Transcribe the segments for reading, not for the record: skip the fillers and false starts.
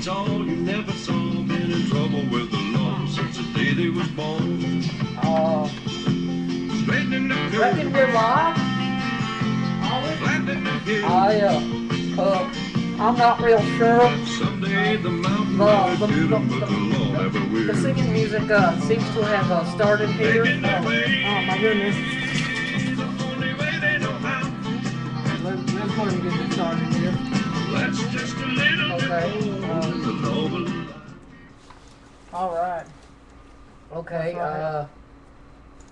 That's all you never saw. Been in trouble with the law since the day they was born. Reckon we're live? I'm not real sure. Someday the mountain might hit 'em, but the law never will. The singing music seems to have started here. Oh my goodness. Let's go ahead and get this started here. That's just a little bit Okay. the law will. Alright. Okay,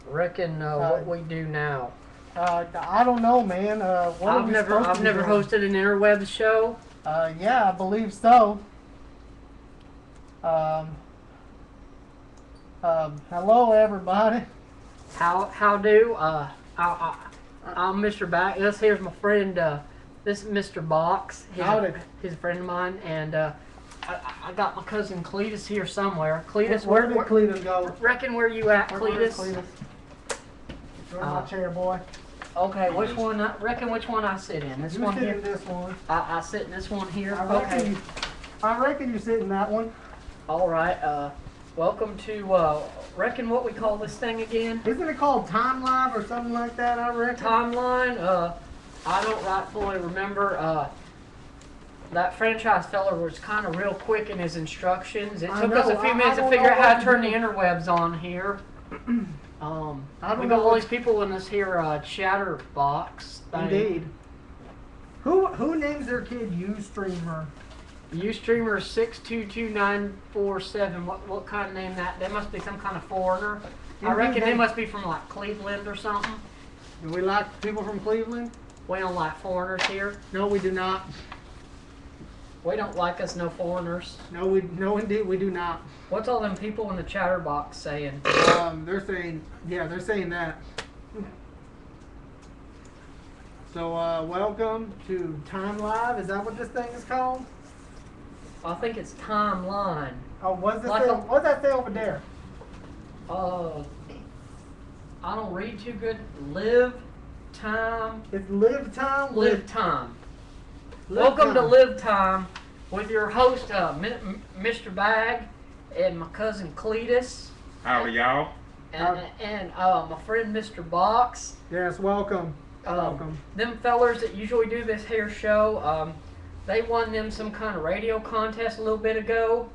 reckon what we do now. I don't know, man. What are I've we never supposed to be doing? hosted an interwebs show. Yeah, I believe so. Hello everybody. How do? I'm Mr. Back. Here's my friend. This is Mr. Box. Howdy. He's a friend of mine, and I got my cousin Cletus here somewhere. Cletus, Where did Cletus go? Reckon where you at, Where's Cletus? Cletus? Throw my chair, boy. Okay, which one? Reckon which one I sit in? This You one sit here. in this one. I sit in this one here. I Okay. reckon you sit in that one. All right. Welcome to reckon what we call this thing again? Isn't it called Time Live or something like that? I reckon. Timeline. I don't rightfully remember. That franchise feller was kind of real quick in his instructions. It took us a few minutes to figure out how to turn the interwebs on here. We got all these people in this here chatter box thing. Indeed. Who names their kid Ustreamer? Ustreamer 622947. What kind of name that? They must be some kind of foreigner. I reckon they must be from like Cleveland or something. Do we like people from Cleveland? We don't like foreigners here. No, we do not. We don't like us no foreigners. No, indeed, we do not. What's all them people in the chatter box saying? They're saying that. So, welcome to Time Live. Is that what this thing is called? I think it's timeline. Oh, what's Like that say over there? I don't read too good. Live time. It's Live Time. Live time. Live Welcome to Time. Live Time with your host, Mr. Bag, and my cousin Cletus, Howdy, y'all. and my friend Mr. Box. Yes, welcome. Welcome. Them fellers that usually do this here show, they won them some kind of radio contest a little bit ago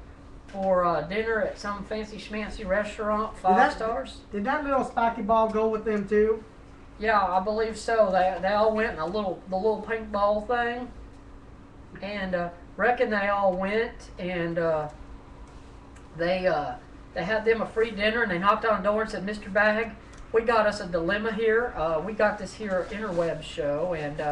for dinner at some fancy schmancy restaurant, 5 stars. Did that little spiky ball go with them too? Yeah, I believe so. They all went in the little pink ball thing, and reckon they all went, and they had them a free dinner, and they knocked on the door and said, "Mr. Bag, we got us a dilemma here. We got this here interweb show, and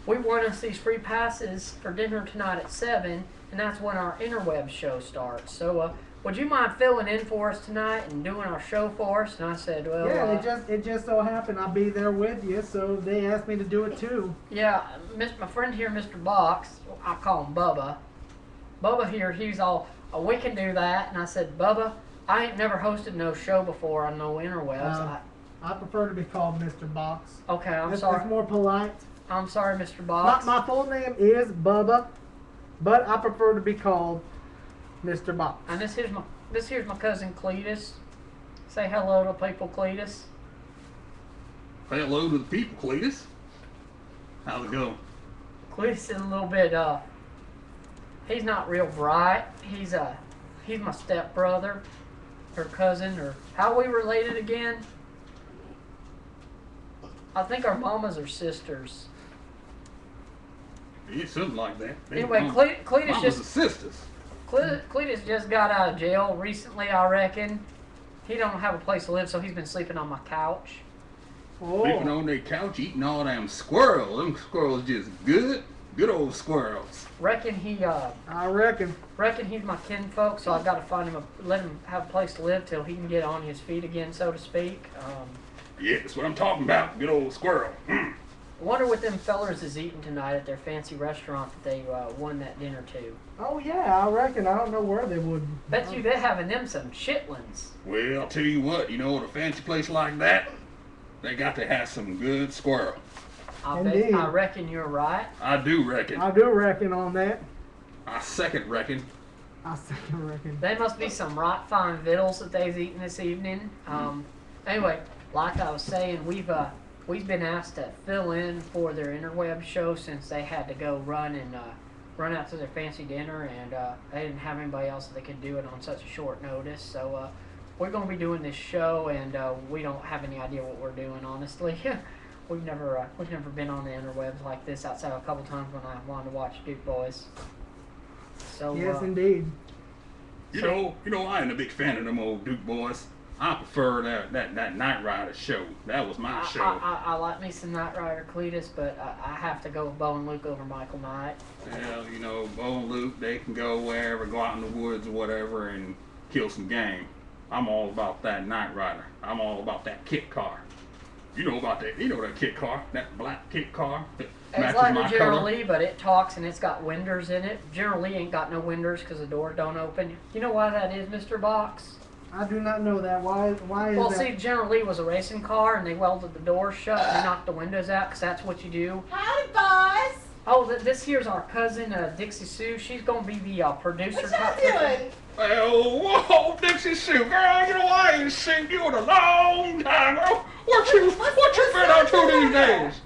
we want us these free passes for dinner tonight at 7, and that's when our interweb show starts. So would you mind filling in for us tonight and doing our show for us?" And I said, "Well, yeah, it just so happened I'll be there with you, so they asked me to do it too." yeah, my friend here, Mr. Box, I call him Bubba. Bubba here, he's all, we can do that." And I said, "Bubba, I ain't never hosted no show before on no interwebs." I prefer to be called Mr. Box. Okay, I'm It's sorry. more polite. I'm sorry, Mr. Box. My full name is Bubba, but I prefer to be called Mr. Box. And this here's my cousin Cletus. Say hello to people, Cletus. Hello to the people, Cletus. How's it going? Cletus is a little bit he's not real bright. He's my stepbrother, or cousin, or how are we related again? I think our mamas are sisters. Yeah, something like that. Anyway, Cletus Mama's just the sisters. Cletus just got out of jail recently, I reckon. He don't have a place to live, so he's been sleeping on my couch. Sleeping on their couch, eating all them squirrels. Them squirrels just good old squirrels. Reckon he I reckon. he's my kinfolk, so I've got to find him let him have a place to live till he can get on his feet again, so to speak. Yeah, that's what I'm talking about. Good old squirrel. I wonder what them fellers is eating tonight at their fancy restaurant that they won that dinner to. Oh yeah, I reckon. I don't know where they would. Bet you they're having them some chitlins. Well, I'll tell you what. You know, at a fancy place like that, they got to have some good squirrel. I reckon you're right. I do reckon. I do reckon on that. I second reckon. I second reckon. They must be some right fine victuals that they've eaten this evening. Anyway, like I was saying, we've been asked to fill in for their interweb show since they had to go run out to their fancy dinner, and they didn't have anybody else that they could do it on such a short notice. So we're going to be doing this show, and we don't have any idea what we're doing, honestly. We've never been on the interwebs like this outside a couple times when I wanted to watch Duke Boys. So Yes, indeed. You know, I ain't a big fan of them old Duke Boys. I prefer that Knight Rider show. That was my show. I like me some Knight Rider Cletus, but I have to go with Bo and Luke over Michael Knight. Well, you know, Bo and Luke, they can go wherever, go out in the woods or whatever and kill some game. I'm all about that Knight Rider. I'm all about that kit car. You know about that. You know that kit car, that black kit car. That It's matches like my the General color. Lee, but it talks and it's got windows in it. General Lee ain't got no windows because the doors don't open. You know why that is, Mr. Box? I do not know that. Why is Well, that? see, General Lee was a racing car, and they welded the doors shut and they knocked the windows out because that's what you do. Howdy, boys. Oh, this here's our cousin, Dixie Sue. She's going to be the producer. What y'all doing? Well, whoa, Dixie Sue, girl, you know I ain't seen you in a long time, girl. What you been up to these days?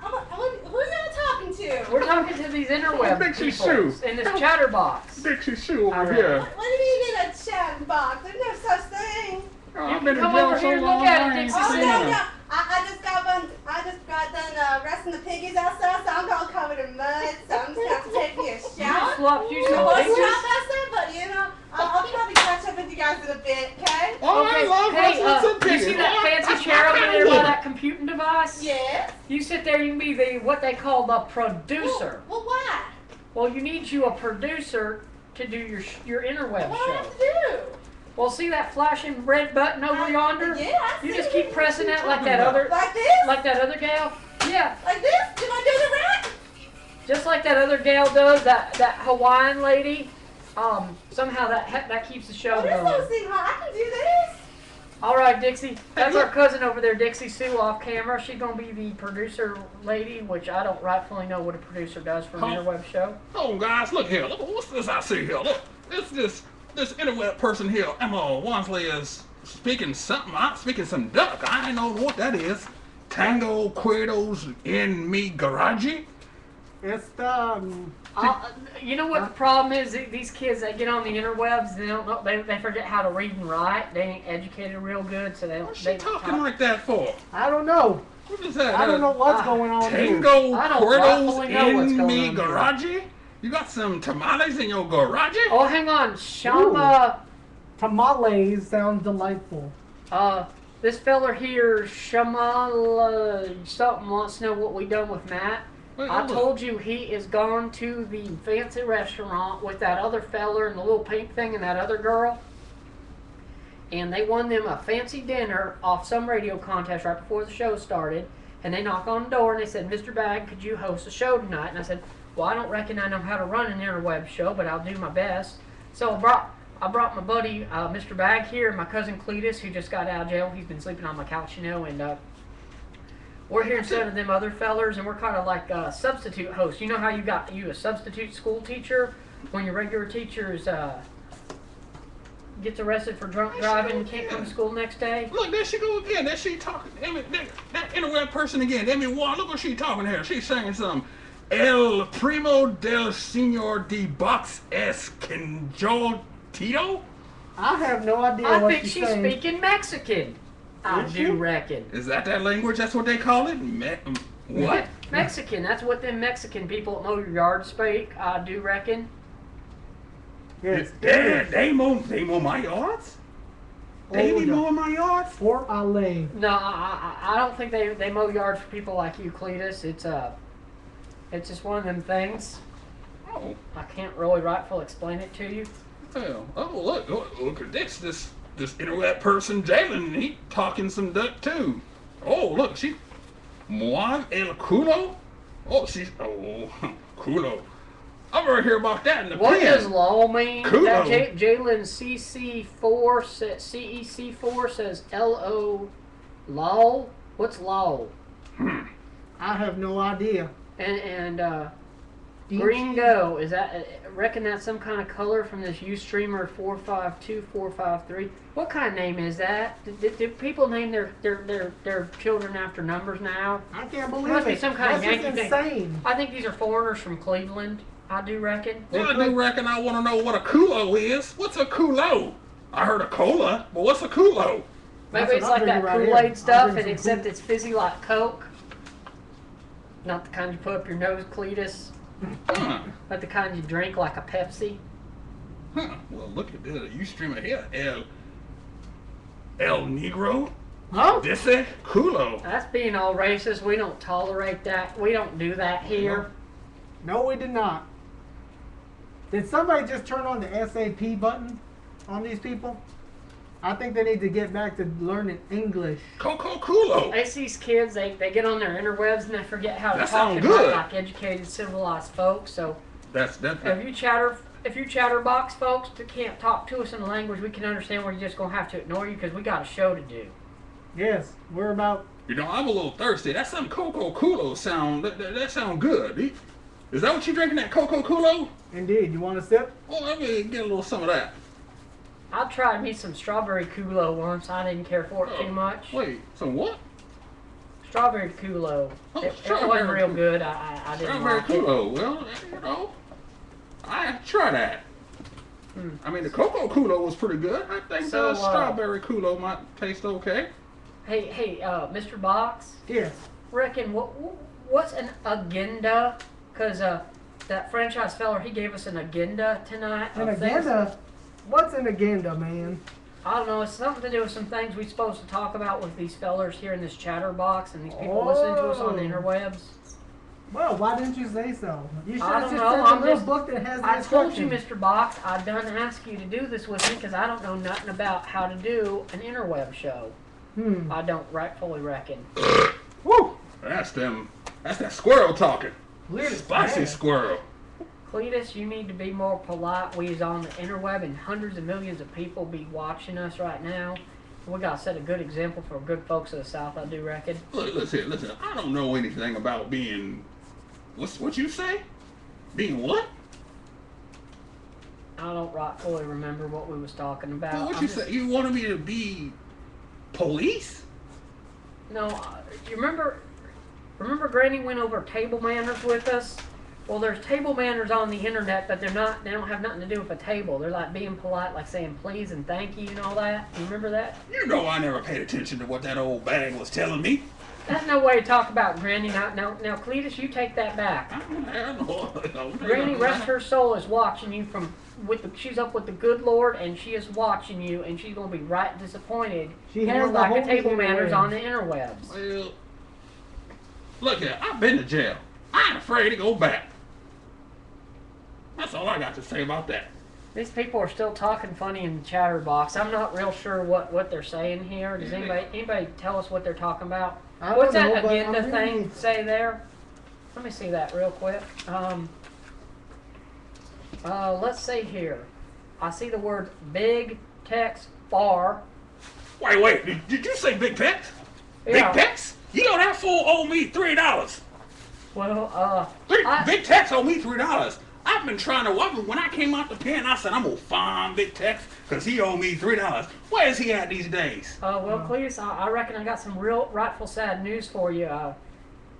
Who y'all talking to? We're talking to these interweb Dixie people Sue. in this chatterbox. Dixie Sue over Alright. here. What do you mean in a chat box? There's no such thing. Oh, You I've been can come in jail over so here and long, look at it, I ain't Dixie Oh, seen Sue. no, her. no. I just got done resting the piggies outside, so I'm all covered in mud, so I'm just going to have to take me a You shower. slopped you I some was pictures. not that, but you know, I'll probably catch up with you guys in a bit, okay? Oh, I love Hey, wrestling some you piggies. see that Oh, fancy that's chair my over kind there of by woman. that computing device? Yes. You sit there, you can be the what they call the producer. Well, why? Well, you need you a producer to do your interweb What do I have show. to do? Well, see that flashing red button over yonder? Yeah, I You see just it. keep pressing that like that talking other Like this? like that other gal. Yeah, Like this? Am I doing it right? just like that other gal does. That Hawaiian lady. Somehow that keeps the show Oh, this going. don't seem hard. I can do this. All right, Dixie. That's our cousin over there, Dixie Sue, off camera. She's gonna be the producer lady, which I don't rightfully know what a producer does for an Huh? interweb show. Oh, guys, look here. Look, what's this I see here? Look, this interweb person here, Emma Wansley, is speaking something. I'm speaking some duck. I ain't know what that is. Tango Quados in me garage. It's the You know what the problem is? These kids that get on the interwebs, they don't know. They forget how to read and write. They ain't educated real good, so they don't. What's they she don't talking talk. like that for? I don't know. What is that? I don't know what's going on here. Tango I don't Quados rightfully know what's in going me on here. garage. You got some tamales in your garage? Oh, hang on, Shama. Tamales sounds delightful. This feller here, Shamala something, wants to know what we done with Matt. Wait, I hold up. told you he is gone to the fancy restaurant with that other feller and the little pink thing and that other girl. And they won them a fancy dinner off some radio contest right before the show started. And they knock on the door and they said, Mr. Bag, could you host a show tonight? And I said, well, I don't reckon I know how to run an interweb show, but I'll do my best. So I brought my buddy, Mr. Bag here, and my cousin Cletus, who just got out of jail. He's been sleeping on my couch, you know, and we're here instead of them other fellers, and we're kind of like substitute hosts. You know how you a substitute school teacher when your regular teacher's gets arrested for drunk driving and can't come to school next day? Look, there she go again. There she talking. That interweb person again. Emmy Wan. Look what she talking here. She's saying some El Primo del Señor de Box Esconjoltito. I have no idea I what think she's saying. speaking Mexican. I Is do she? reckon. Is that language? That's what they call it? What? Mexican. That's what them Mexican people that mow your yard speak. I do reckon. Yes. They mow my yards? They be Oh, mowing my yards? Fort Ale. No, I don't think they mow yards for people like you, Cletus. It's just one of them things. Oh, I can't really rightfully explain it to you. well. Oh, look at this interweb person, Jalen. He talking some duck too. Oh, look, she Moan El Culo. Oh, she's Culo. I've ever heard about that in the What pen. does law mean? Kulo. That Jalen CEC4 says LO law. What's law? I have no idea. And Gringo, is that? Reckon that's some kind of color from this Ustreamer 452453. What kind of name is that? Do people name their children after numbers now? I can't believe Must it. be some kind of That's Yankee just thing. insane. I think these are foreigners from Cleveland. I do reckon. Well, I do reckon I want to know what a culo is. What's a culo? I heard a cola, but what's a culo? Maybe That's it's what like I'm that drinking right Kool-Aid here. stuff, I'm and drinking except some it's fizzy like Coke. Not the kind you put up your nose, Cletus, Huh. but the kind you drink like a Pepsi. Huh. Well, look at this. You streaming here. El Negro. Huh? Dice culo. That's being all racist. We don't tolerate that. We don't do that here. No, we did not. Did somebody just turn on the SAP button on these people? I think they need to get back to learning English. Coco culo. It's these kids, they get on their interwebs and they forget how to That talk sound and good. write like educated, civilized folks. So That's if you chatterbox folks that can't talk to us in a language we can understand, we're just gonna have to ignore you because we got a show to do. Yes, we're about. You know, I'm a little thirsty. That some Coco culo sound. That sound good. Is that what you drinking? That Coco culo? Indeed. You want a sip? Oh, let me get a little some of that. I tried me some strawberry Kulo once. I didn't care for it too much. Wait, some what? Strawberry Kulo. Oh, It wasn't strawberry real Kulo. good. I didn't Strawberry like it. culo. Well, you know, I try that. Hmm. I mean, the Coco culo was pretty good. I think So, the strawberry culo might taste okay. Hey, Mr. Box. Yes. Reckon what's an agenda? Cause that franchise feller, he gave us an agenda tonight. An of things- agenda? What's an agenda, man? I don't know. It's something to do with some things we're supposed to talk about with these fellers here in this chatterbox and these people listening to us on the interwebs. Well, why didn't you say so? You should I have don't just know, sent I'm a little just- book that has the I told you, instructions. Mr. Box, I done ask you to do this with me because I don't know nothing about how to do an interweb show. I don't rightfully reckon. Woo! That's that squirrel talking. Cletus, Spicy man. squirrel. Cletus, you need to be more polite. We's on the interweb and hundreds of millions of people be watching us right now. We gotta set a good example for good folks of the South, I do reckon. Look, listen. I don't know anything about being. What you say? Being what? I don't rightfully remember what we was talking about. Well, what I'm you just- say? You wanted me to be police? No, you remember Granny went over table manners with us? Well, there's table manners on the internet, but they don't have nothing to do with a table. They're like being polite, like saying please and thank you and all that. You remember that? You know I never paid attention to what that old bag was telling me. That's no way to talk about Granny. Now, Cletus, you take that back. Granny, rest her soul, is watching you she's up with the good Lord, and she is watching you, and she's gonna be right disappointed. She in has her the lack of holy table manners interwebs. on the interwebs. Well, look here, I've been to jail. I ain't afraid to go back. That's all I got to say about that. These people are still talking funny in the chatter box. I'm not real sure what they're saying here. Does anybody tell us what they're talking about? I don't What's know, that but agenda I'm thing reading. say there? Let me see that real quick. Let's see here. I see the word big text bar. Wait, did you say Big Tex? Yeah. Big Tex? You know that fool owe me $3. Well, Big Tex owe me $3. I've been trying to, when I came out the pen, I said, I'm going to find Big Tex because he owe me $3. Where is he at these days? well, Cletus, I reckon I got some real rightful sad news for you.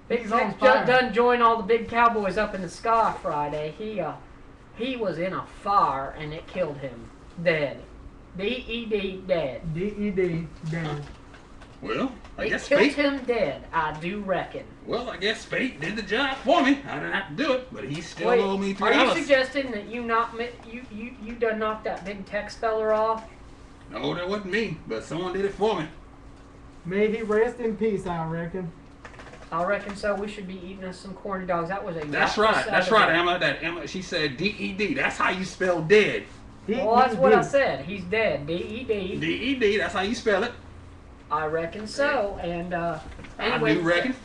Big He's on Tex fire. done joined all the big cowboys up in the sky Friday. He was in a fire and it killed him. Dead. D-E-D, dead. D-E-D, dead. Well, I It guess killed fate. him dead, I do reckon. Well, I guess fate did the job for me. I didn't have to do it, but he still Wait, owe me $3. are you suggesting that you done knocked that big Tex feller off? No, that wasn't me, but someone did it for me. May he rest in peace, I reckon. I reckon so. We should be eating us some corny dogs. That was a That's rightful right. That's Saturday. right, Emma. That Emma, she said D-E-D. That's how you spell dead. Well, that's what I said. He's dead. D-E-D. D-E-D. That's how you spell it. I reckon so. And I anyway, do reckon.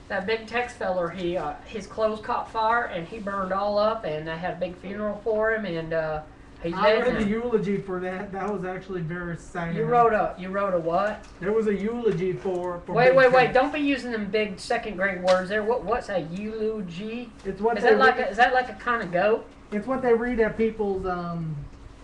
that big Tex feller, his clothes caught fire and he burned all up, and they had a big funeral for him, and He's I dead read the now. eulogy for that. That was actually very sad. You wrote a what? There was a eulogy for Wait, Big wait, wait! Tex. Don't be using them big second grade words there. What's a eulogy? It's what Is they that like read, is that like a kind of goat? it's what they read at people's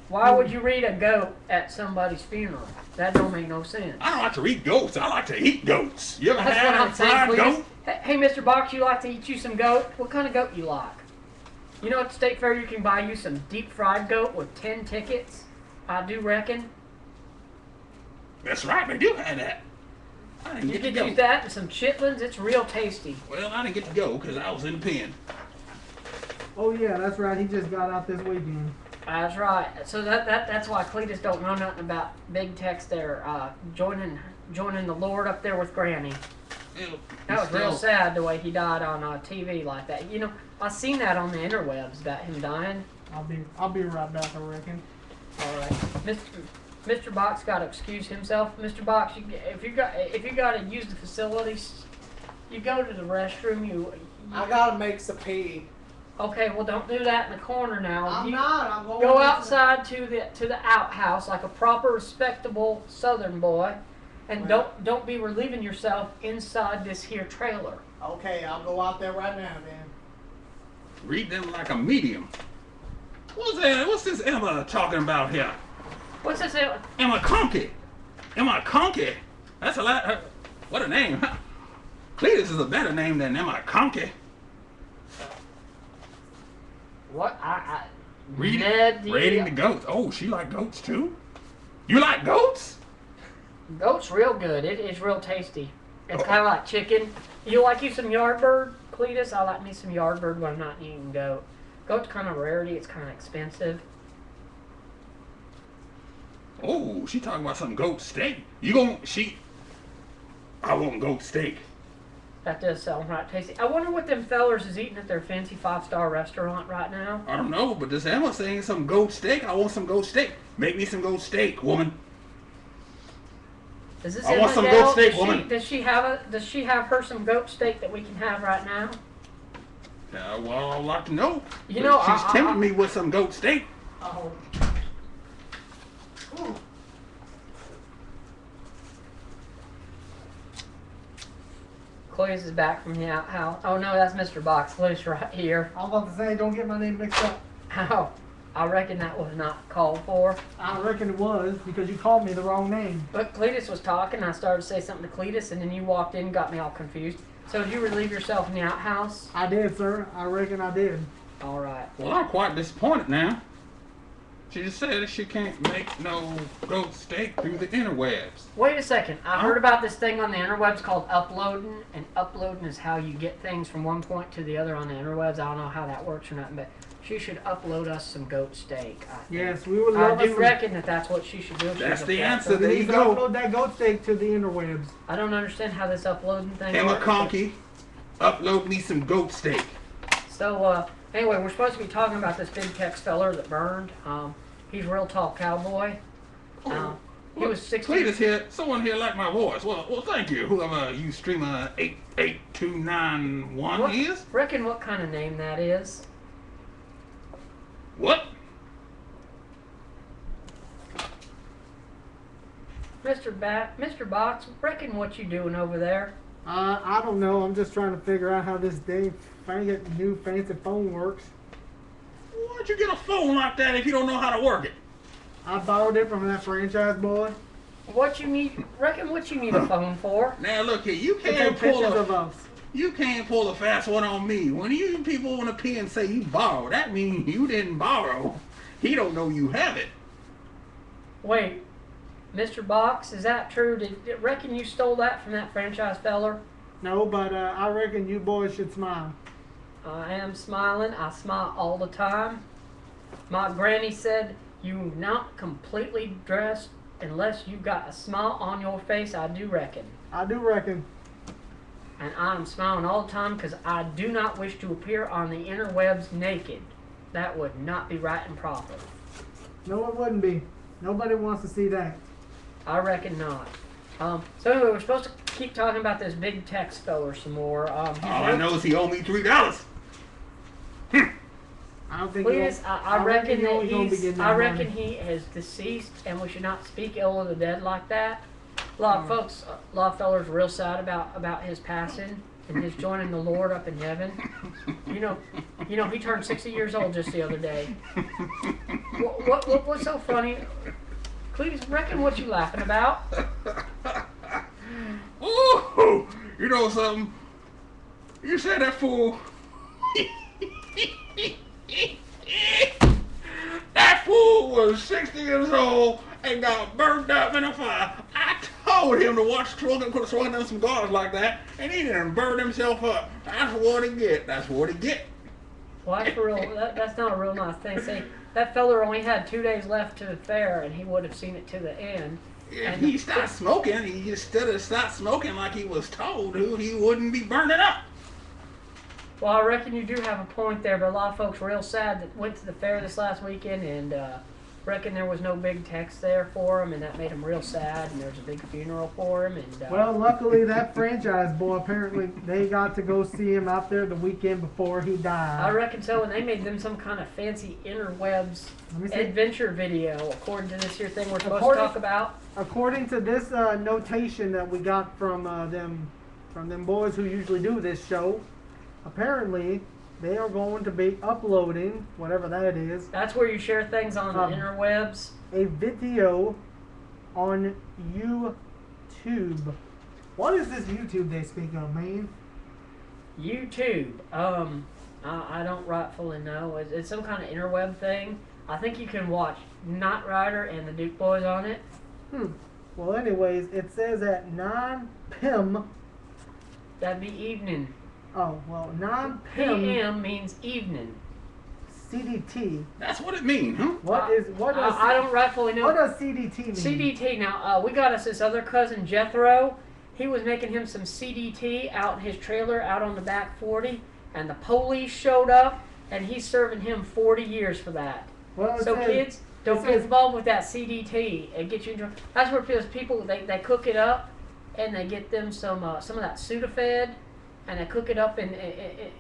Why would you read a goat at somebody's funeral? That don't make no sense. I don't like to read goats. I like to eat goats. You ever That's had what a I'm saying, fried please. goat? Hey, Mr. Box, you like to eat you some goat? What kind of goat you like? You know at the State Fair you can buy you some deep fried goat with 10 tickets. I do reckon. That's right, they do have that. I didn't You get to could go. use that and some chitlins. It's real tasty. Well, I didn't get to go because I was in the pen. Oh yeah, that's right. He just got out this weekend. That's right. So that's why Cletus don't know nothing about Big Tex there joining the Lord up there with Granny. Well, That was real still- sad the way he died on TV like that. You know, I seen that on the interwebs about him dying. I'll be right back, I reckon. All right, Mr. Box got to excuse himself. Mr. Box, if you got to use the facilities, you go to the restroom. You gotta make some pee. okay? Well, don't do that in the corner now. You I'm going. go outside to the outhouse like a proper, respectable Southern boy, and Well- don't be relieving yourself inside this here trailer. Okay, I'll go out there right now, then. Read them like a medium. What's that? What's this Emma talking about here? What's this? Emma Conkey. Emma Conkey. That's a lot. What a name, huh? Cletus is a better name than Emma Conkey. What Reading, raiding the goats. Oh, she like goats too? You like goats? Goat's real good. It's real tasty. It's Oh. kind of like chicken. You like you some Yardbird, Cletus? I like me some Yardbird when I'm not eating goat. Goat's kind of rarity. It's kind of expensive. Oh, she talking about some goat steak. I want goat steak. That does sound right tasty. I wonder what them fellers is eating at their fancy 5-star restaurant right now. I don't know, but this Emma saying some goat steak. I want some goat steak. Make me some goat steak, woman. Is this I want Emma some Dale? goat steak, Does woman. Does she have her some goat steak that we can have right now? Well, I'd like to know. You know, she's tempting me with some goat steak. Oh. Cletus is back from the outhouse. Oh no, that's Mr. Box Loose right here. I was about to say, don't get my name mixed up. How? I reckon that was not called for. I reckon it was because you called me the wrong name. But Cletus was talking, I started to say something to Cletus, and then you walked in and got me all confused. So did you relieve yourself in the outhouse? I did, sir. I reckon I did. Alright. Well, I'm quite disappointed now. She just said that she can't make no goat steak through the interwebs. Wait a second. I heard about this thing on the interwebs called uploading, and uploading is how you get things from one point to the other on the interwebs. I don't know how that works or nothing, but she should upload us some goat steak. I think. Yes, we would I love do us reckon that that's what she should do. if she's That's a the pet. answer. So There we you need to go. upload that goat steak to the interwebs. I don't understand how this uploading thing Emma works. Conkey, upload me some goat steak. So, anyway, we're supposed to be talking about this Big Tex feller that burned. He's a real tall cowboy. He was 60. Cletus here. Someone here liked my voice. Well, thank you. Whoever you streamer 88291 What, is. reckon what kind of name that is? What? Mr. Box, reckon what you doing over there? I don't know. I'm just trying to figure out how this new fancy phone works. Why'd you get a phone like that if you don't know how to work it? I borrowed it from that franchise boy. Reckon what you need a phone for? Now look here, you To take can't pictures of us. pull a fast one on me. When you people want to pee and say you borrow, that means you didn't borrow. He don't know you have it. Wait, Mr. Box, is that true? Reckon you stole that from that franchise feller? No, but I reckon you boys should smile. I am smiling. I smile all the time. My granny said, you not completely dressed unless you got a smile on your face, I do reckon. I do reckon. And I'm smiling all the time because I do not wish to appear on the interwebs naked. That would not be right and proper. No, it wouldn't be. Nobody wants to see that. I reckon not. So anyway, we're supposed to keep talking about this Big Tex feller some more. All I know is he owed me $3. I don't think Cletus, I reckon you're that only gonna be he's. getting that I reckon money. he is deceased, and we should not speak ill of the dead like that. A lot of folks, a lot of fellers, are real sad about his passing and his joining the Lord up in heaven. You know, he turned 60 years old just the other day. What's so funny? Cletus, reckon what you laughing about? Ooh, you know something? You said that fool. That fool was 60 years old and got burned up in a fire. I told him to watch smoking, quit smoking on some cigars like that, and he done burned himself up. That's what he get. That's what he get. Well, that's real. That's not a real nice thing. See, that feller only had 2 days left to the fair, and he would have seen it to the end. If he stopped smoking, he instead of stopped smoking like he was told to, he wouldn't be burning up. Well, I reckon you do have a point there, but a lot of folks were real sad that went to the fair this last weekend and reckon there was no big text there for him, and that made him real sad, and there was a big funeral for him. And Well, luckily that franchise boy, apparently they got to go see him out there the weekend before he died. I reckon so, and they made them some kind of fancy interwebs Let me see. adventure video, according to this here thing we're supposed According- to talk about. According to this notation that we got from them boys who usually do this show, apparently they are going to be uploading, whatever that is, That's where you share things on the interwebs. a video on YouTube. What is this YouTube they speak of, man? YouTube. I don't rightfully know. It's some kind of interweb thing. I think you can watch Knight Rider and the Duke Boys on it. Well, anyways, it says at 9 p.m. That'd be evening. Oh, well, 9 p.m. PM means evening. CDT. That's what it means, huh? What does I don't rightfully know. what does CDT mean? CDT. Now, we got us this other cousin, Jethro. He was making him some CDT out in his trailer out on the back 40, and the police showed up, and he's serving him 40 years for that. Well, it So says- kids, don't get involved with that CDT. It gets you in trouble. That's where people they cook it up, and they get them some of that Sudafed, and they cook it up in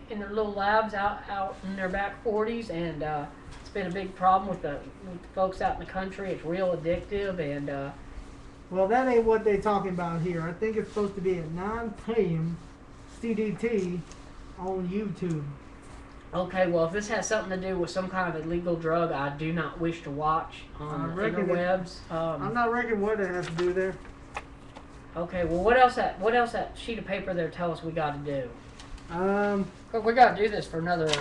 their little labs out in their back 40s, and it's been a big problem with the folks out in the country. It's real addictive, and Well, that ain't what they talking about here. I think it's supposed to be at 9 p.m. CDT on YouTube. okay, well, if this has something to do with some kind of illegal drug, I do not wish to watch on the reckon it- interwebs. I'm not reckoning what it has to do there. Okay, well, what else that sheet of paper there tell us we got to do? But we got to do this for another,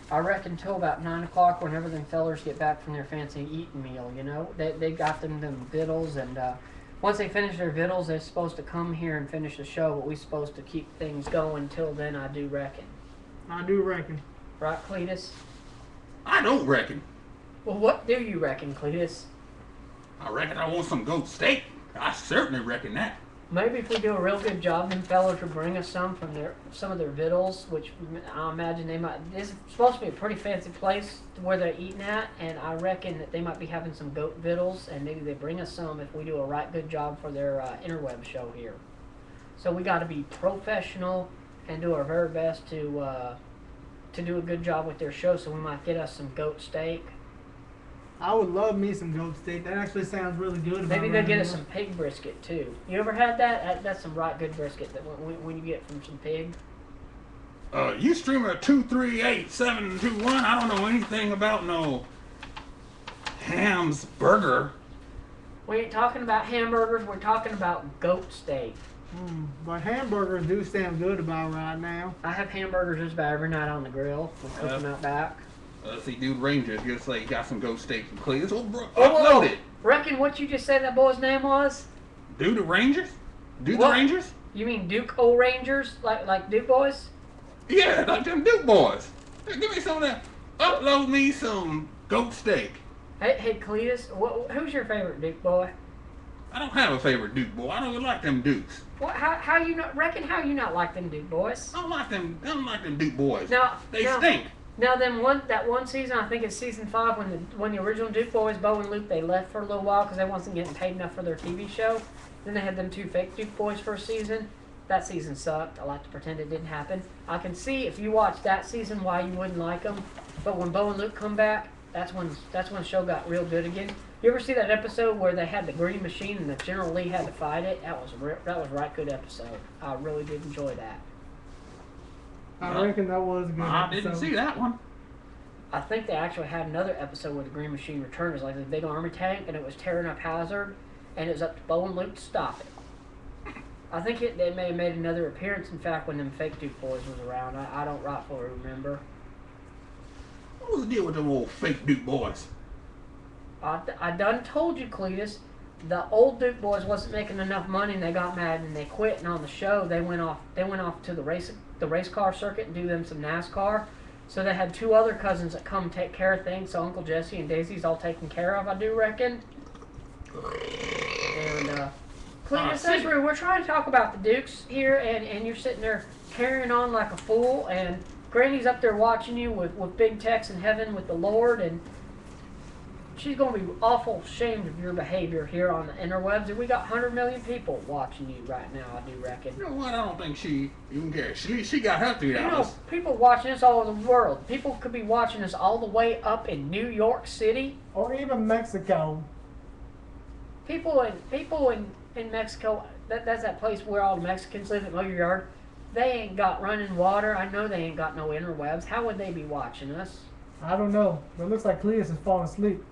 I reckon, till about 9 o'clock whenever them fellers get back from their fancy eating meal, you know? They got them victuals, and once they finish their victuals, they're supposed to come here and finish the show, but we're supposed to keep things going till then, I do reckon. I do reckon. Right, Cletus? I don't reckon. Well, what do you reckon, Cletus? I reckon I want some goat steak. I certainly reckon that. Maybe if we do a real good job, them fellas would bring us some of their victuals, which I imagine they might. This is supposed to be a pretty fancy place where they're eating at, and I reckon that they might be having some goat victuals, and maybe they bring us some if we do a right good job for their interweb show here. So we got to be professional and do our very best to do a good job with their show. So we might get us some goat steak. I would love me some goat steak. That actually sounds really good. About Maybe they'll right get us now. some pig brisket too. You ever had that? That's some right good brisket that when you get from some pig. You streamer 238721. I don't know anything about no Ham's Burger. We ain't talking about hamburgers. We're talking about goat steak. But hamburgers do sound good about right now. I have hamburgers just about every night on the grill. We cook them out back. Let's see, dude Rangers. Just say you got some goat steak from Cleveland. Oh, bro, Whoa. upload it. Reckon what you just said that boy's name was? Dude the Rangers? Dude What? the Rangers? You mean Duke O'Rangers? Like Duke boys? Yeah, like them Duke boys. Hey, give me some of that. Upload me some goat steak. Hey Cletus, who's your favorite Duke boy? I don't have a favorite Duke boy. I don't even like them Dukes. What? How you not like them Duke boys? I don't like them Duke boys. Now, They now, stink. Now that one season, I think it's season 5, when the original Duke boys, Bo and Luke, they left for a little while because they wasn't getting paid enough for their TV show. Then they had them 2 fake Duke boys for a season. that season sucked. I like to pretend it didn't happen. I can see if you watched that season why you wouldn't like them. But when Bo and Luke come back, that's when the show got real good again. You ever see that episode where they had the green machine and the General Lee had to fight it? That was a right good episode. I really did enjoy that. I reckon that was a good I episode. didn't see that one. I think they actually had another episode where the green machine returned as like a big army tank, and it was tearing up Hazard, and it was up to Bo and Luke to stop it. I think they may have made another appearance, in fact, when them fake Duke boys was around. I don't rightfully remember. What was the deal with them old fake Duke boys? I done told you, Cletus, the old Duke boys wasn't making enough money, and they got mad and they quit. And on the show, they went off to the race car circuit and do them some NASCAR. So they had two other cousins that come take care of things. So Uncle Jesse and Daisy's all taken care of, I do reckon. And Cletus, that's where we're trying to talk about the Dukes here, and you're sitting there carrying on like a fool, and Granny's up there watching you with Big Tex in heaven with the Lord, and she's going to be awful ashamed of your behavior here on the interwebs. And we got 100 million people watching you right now, I do reckon. You know what? I don't think she even cares. She got her $3. You know, people watching us all over the world. People could be watching us all the way up in New York City. Or even Mexico. People in Mexico, that's that place where all the Mexicans live that mow your yard. They ain't got running water. I know they ain't got no interwebs. How would they be watching us? I don't know, but it looks like Cletus is falling asleep.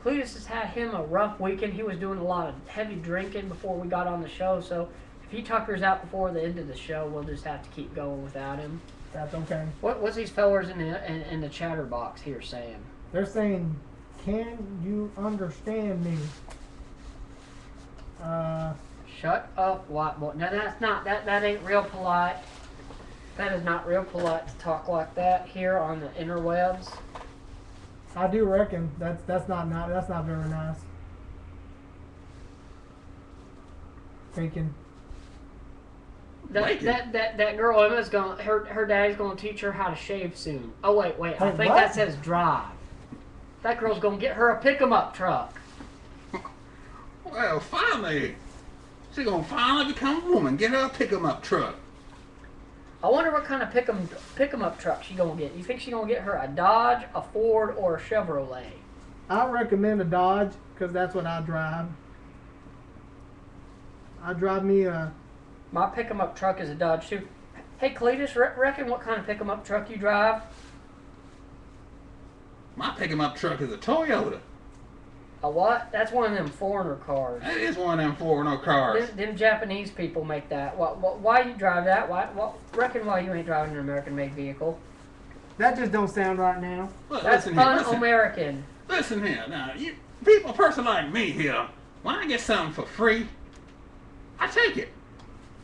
Cletus has had him a rough weekend. He was doing a lot of heavy drinking before we got on the show, so if he tuckers out before the end of the show, we'll just have to keep going without him. That's okay. What's these fellers in the chatter box here saying? They're saying, "Can you understand me?" Shut up, white boy. Now that's not that ain't real polite. That is not real polite to talk like that here on the interwebs. I do reckon that's not very nice. Bacon. That girl Emma's gonna her daddy's gonna teach her how to shave soon. Oh wait, I Wait, think what? that says drive. That girl's gonna get her a pick-em-up truck. Well, finally, she's gonna finally become a woman. Get her a pick-em-up truck. I wonder what kind of pick-em-up truck she gonna get. You think she gonna get her a Dodge, a Ford, or a Chevrolet? I recommend a Dodge because that's what I drive. I drive me a. My pick-em-up truck is a Dodge too. Hey Cletus, reckon what kind of pick-em-up truck you drive? My pick-em-up truck is a Toyota. A what? That's one of them foreigner cars. That is one of them foreigner cars. Them Japanese people make that. Why you drive that? Reckon why you ain't driving an American-made vehicle? That just don't sound right now. Look, That's listen here, un-American. Listen here. Now, a person like me here, when I get something for free, I take it.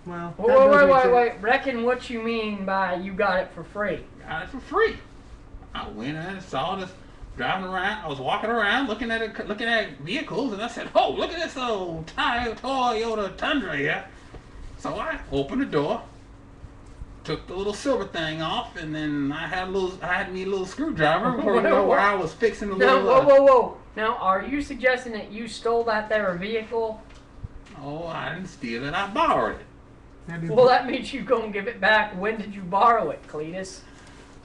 Well, that doesn't make sense. Wait. Reckon what you mean by you got it for free? Got it for free. I went and saw this driving around. I was walking around looking at vehicles, and I said, "Oh, look at this old Toyota Tundra here." So I opened the door, took the little silver thing off, and then I had me a little screwdriver where I was fixing the little. Whoa! Now, are you suggesting that you stole that there vehicle? Oh, I didn't steal it. I borrowed it. Well, that means you gonna give it back. When did you borrow it, Cletus?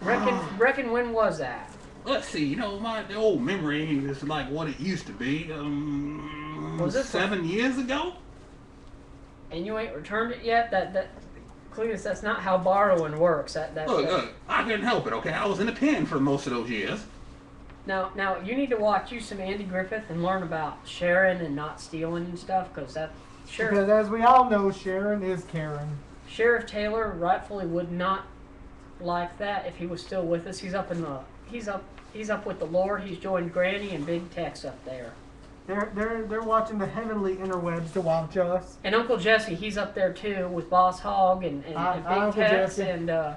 Reckon when was that? Let's see. The old memory is like what it used to be. Was it 7 years ago? And you ain't returned it yet? That Cletus, that's not how borrowing works. Look, I couldn't help it. Okay, I was in the pen for most of those years. Now you need to watch you some Andy Griffith and learn about sharing and not stealing and stuff, because as we all know, Sharon is Karen. Sheriff Taylor rightfully would not like that if he was still with us. He's up with the Lord. He's joined Granny and Big Tex up there. They're watching the heavenly interwebs to watch us. And Uncle Jesse, he's up there too with Boss Hogg and Big Uncle Tex, Jesse. and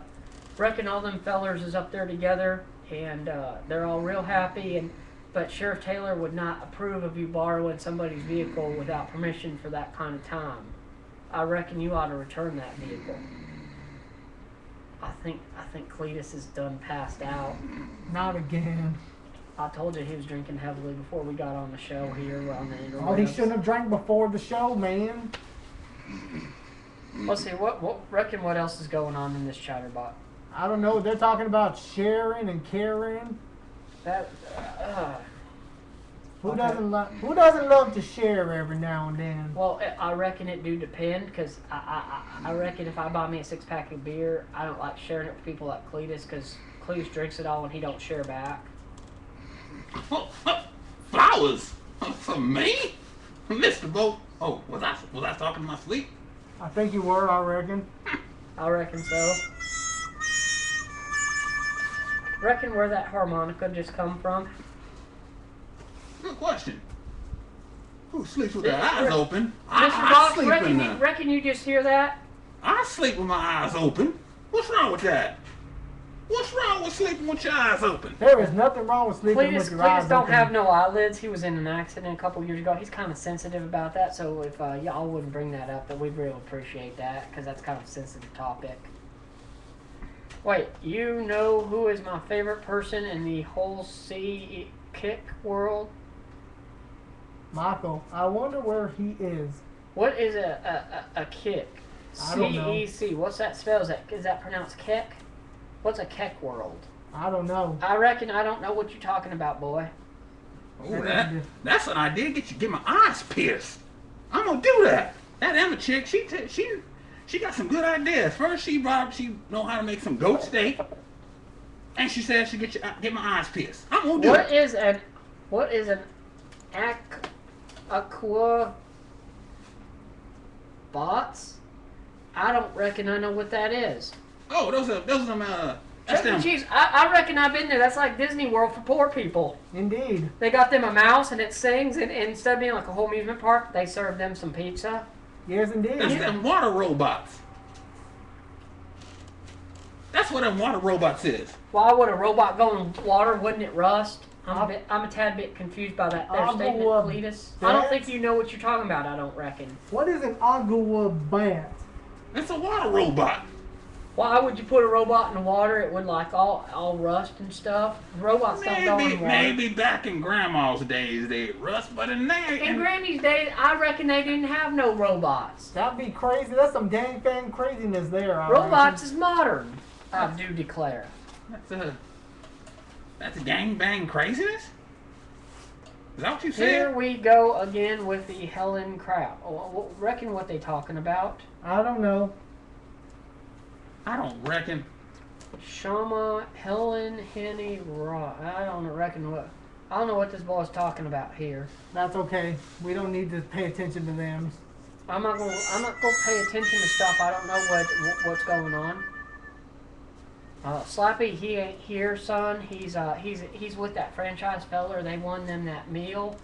reckon all them fellers is up there together, and they're all real happy. But Sheriff Taylor would not approve of you borrowing somebody's vehicle without permission for that kind of time. I reckon you ought to return that vehicle. I think Cletus is done passed out. Not again. I told you he was drinking heavily before we got on the show here on the internet. Oh, he shouldn't have drank before the show, man. Let's see. What reckon? What else is going on in this chatterbox? I don't know. They're talking about sharing and caring. That. Who Okay. doesn't love to share every now and then? Well, I reckon it do depend, because I reckon if I buy me a 6-pack of beer, I don't like sharing it with people like Cletus, because Cletus drinks it all and he don't share back. Flowers for me, Mr. Bo. Oh, was I talking in my sleep? I think you were. I reckon. I reckon so. Reckon where that harmonica just come from? Good question. Who sleeps with their eyes open? Mr. I Box, sleep in there. reckon you just hear that? I sleep with my eyes open. What's wrong with that? What's wrong with sleeping with your eyes open? There is nothing wrong with sleeping with your eyes Cletus don't open. have no eyelids. He was in an accident a couple years ago. He's kind of sensitive about that, so if y'all wouldn't bring that up, then we'd really appreciate that, because that's kind of a sensitive topic. Wait, you know who is my favorite person in the whole sea kick world? Michael, I wonder where he is. What is a kick? I don't know. C-E-C. What's that spell? Is that pronounced keck? What's a keck world? I don't know. I reckon I don't know what you're talking about, boy. Oh, that's an idea. Get my eyes pierced. I'm gonna do that. That Emma chick, she got some good ideas. First, she know how to make some goat steak, and she said she get my eyes pierced. I'm gonna do it. What is an aqua bots? I don't reckon I know what that is. Oh, those are them. That's Chuck E. them. Cheese. I reckon I've been there. That's like Disney World for poor people. Indeed. They got them a mouse and it sings, and instead of being like a whole amusement park, they serve them some pizza. Yes, indeed. That's them water robots. That's what them water robots is. Why would a robot go in water? Wouldn't it rust? I'm a tad bit confused by that I'll statement, go, Cletus. I don't think you know what you're talking about, I don't reckon. What is an agua bat? It's a water robot. Why would you put a robot in the water? It would like all rust and stuff. Robots don't go in water. Maybe back in Grandma's days they'd rust, but in Granny's days, I reckon they didn't have no robots. That'd be crazy. That's some gang bang craziness there. I Robots is modern, I do declare. That's gang bang craziness? Is that what you said? Here we go again with the Helen crowd. Reckon what they talking about? I don't know. I don't reckon. Shama, Helen, Henny, Raw. I don't know what this boy's talking about here. That's okay. We don't need to pay attention to them. I'm not gonna pay attention to stuff I don't know what's going on. Slappy, he ain't here, son. He's with that franchise feller. They won them that meal.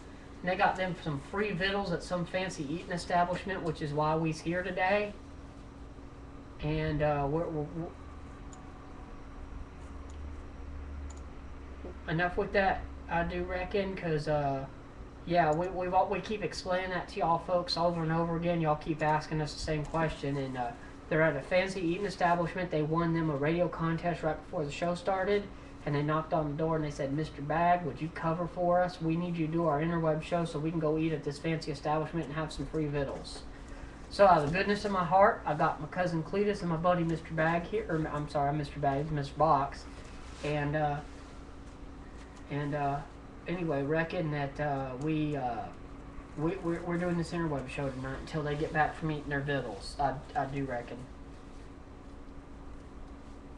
And they got them some free vittles at some fancy eating establishment, which is why we's here today. And we're enough with that, I do reckon, because yeah, we keep explaining that to y'all folks over and over again. Y'all keep asking us the same question, and they're at a fancy eating establishment. They won them a radio contest right before the show started, and they knocked on the door and they said, "Mr. Bag, would you cover for us? We need you to do our interweb show so we can go eat at this fancy establishment and have some free vittles." So out of the goodness of my heart, I got my cousin Cletus and my buddy Mr. Bag here, or I'm sorry, Mr. Bag, Mr. Box, and anyway, reckon that we're doing this interweb show tonight until they get back from eating their vittles. I do reckon.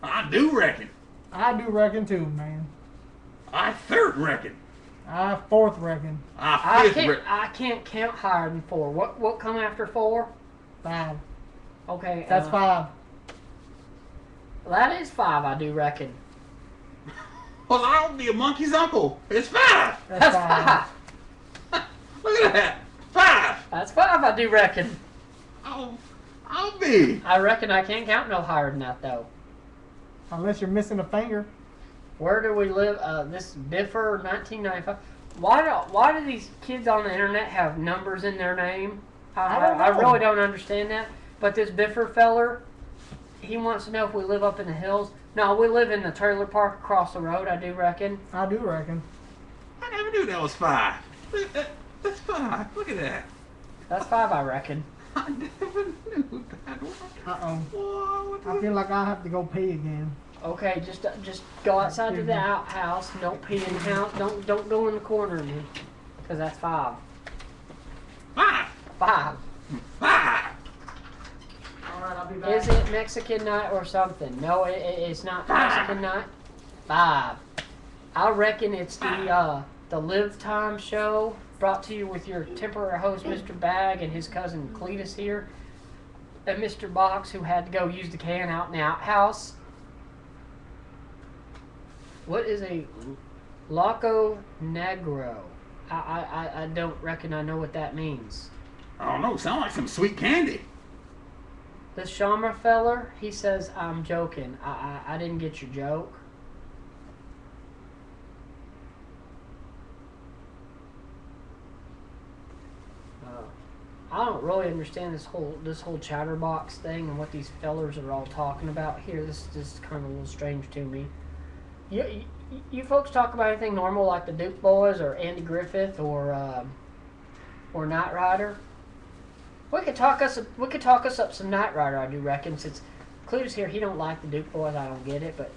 I do reckon. I do reckon too, man. I third reckon. I fourth reckon. I fifth reckon. I can't count higher than 4. What come after 4? 5. Okay. That's 5. That is 5, I do reckon. Well, I'll be a monkey's uncle. It's 5. That's 5. Look at that. 5. That's 5, I do reckon. I'll be. I reckon I can't count no higher than that, though. Unless you're missing a finger. Where do we live? This Biffer 1995. Why do these kids on the internet have numbers in their name? I really don't understand that. But this Biffer feller, he wants to know if we live up in the hills. No, we live in the trailer park across the road, I do reckon. I do reckon. I never knew that was 5. That's 5. Look at that. That's 5, I reckon. I never knew that. Uh-oh. I feel like I have to go pee again. Okay, just go outside to the outhouse. Don't pee in the house. Don't go in the corner, man. Cause that's 5. 5. 5. 5. Alright, I'll be back. Is it Mexican night or something? No, it's not Mexican night. 5. I reckon it's the Live Time show brought to you with your temporary host, Mr. Bag, and his cousin Cletus here, and Mr. Box, who had to go use the can out in the outhouse. What is a Loco Negro? I don't reckon I know what that means. I don't know. Sound like some sweet candy. This Shamra feller, he says I'm joking. I didn't get your joke. I don't really understand this whole chatterbox thing and what these fellers are all talking about here. This is kind of a little strange to me. You folks talk about anything normal like the Duke Boys or Andy Griffith or Knight Rider? We could talk us up some Knight Rider, I do reckon. Since Cletus here, he don't like the Duke Boys. I don't get it, but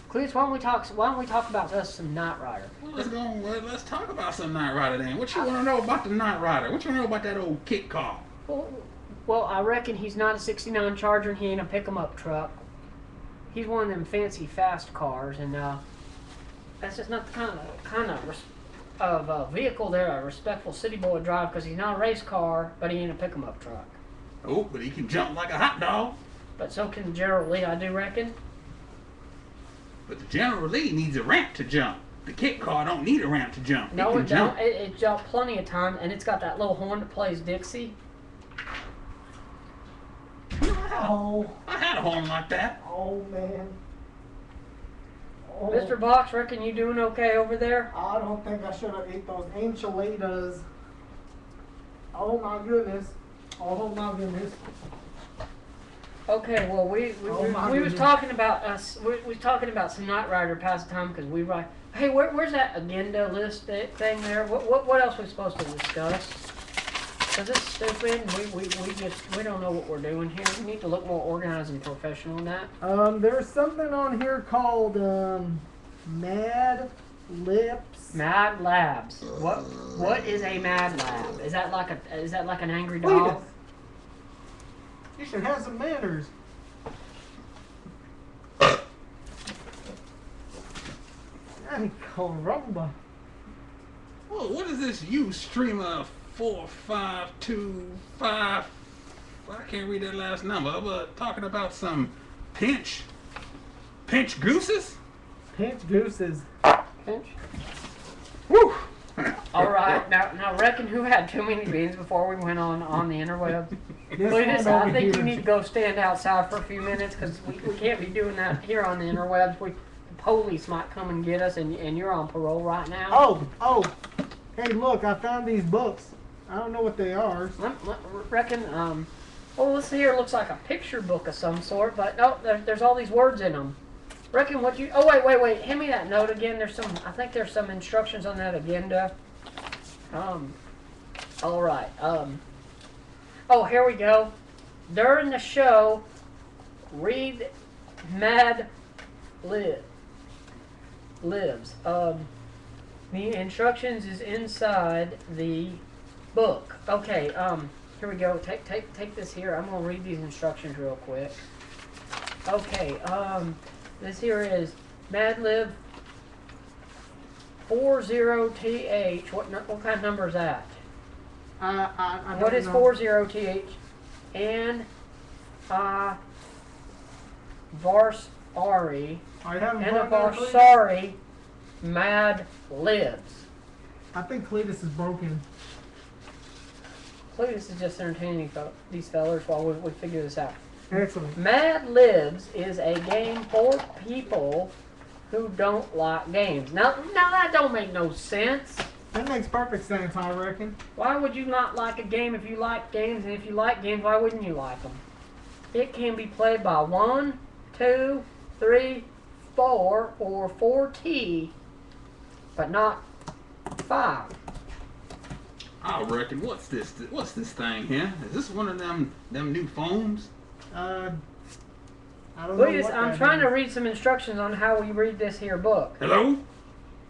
Cletus, why don't we talk about us some Knight Rider? Well, let's talk about some Knight Rider then. What you want to know about the Knight Rider? What you want to know about that old kit car? Well, I reckon he's not a '69 Charger and he ain't a pick-em-up truck. He's one of them fancy fast cars, and that's just not the kind of vehicle that a respectful city boy would drive, because he's not a race car, but he ain't a pick-em-up truck. Oh, but he can jump like a hot dog. But so can Gerald Lee, I do reckon. But the General Lee needs a ramp to jump. The kit car don't need a ramp to jump. No, it don't. It jumped plenty of times, and it's got that little horn that plays Dixie. Oh. I had a horn like that. Oh, man. Oh. Mr. Box, reckon you doing okay over there? I don't think I should have ate those enchiladas. Oh, my goodness. Oh, my goodness. Okay, well we was talking about some Knight Rider pastime, because we write. Hey, where's that agenda list thing there? What else we supposed to discuss? Because it's stupid. We don't know what we're doing here. We need to look more organized and professional than that. There's something on here called Mad Lips. Mad Labs. What is a Mad Lab? Is that like an angry dog? You should have some manners. Ay, caramba. Whoa, what is this Ustreamer 4525? I can't read that last number, but talking about some pinch gooses? Pinch gooses. Pinch. Woo! All right, now reckon who had too many beans before we went on the interweb? Cletus, I think you need to go stand outside for a few minutes, because we can't be doing that here on the interwebs. The police might come and get us, and you're on parole right now. Oh, hey, look, I found these books. I don't know what they are. Reckon, well, this here looks like a picture book of some sort, but no, there's all these words in them. Reckon what you, oh wait, hand me that note again. I think there's some instructions on that agenda. All right, oh, here we go. During the show, read Mad Lives. The instructions is inside the book. Okay, here we go. Take this here. I'm gonna read these instructions real quick. Okay, this here is Mad Lib 40th. What kind of number is that? I What don't is know. 40th? And Varsari. I haven't And a brought that, Cletus. Varsari Mad Libs. I think Cletus is broken. Cletus is just entertaining these fellers while we figure this out. Excellent. Mad Libs is a game for people who don't like games. Now that don't make no sense. That makes perfect sense, I reckon. Why would you not like a game if you like games? And if you like games, why wouldn't you like them? It can be played by 1, 2, 3, 4, or 4T, but not 5. I reckon. What's this? What's this thing here? Is this one of them new phones? I don't know Please, what I'm that trying to is. read some instructions on how we read this here book. Hello?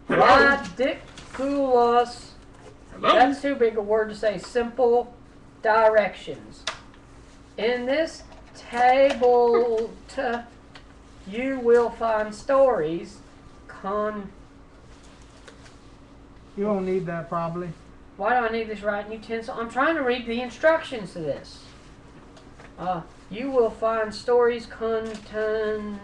Hello? Ridiculous. Hello? That's too big a word to say. Simple directions. In this table, you will find stories. You don't need that probably. Why do I need this writing utensil? I'm trying to read the instructions to this. You will find stories contain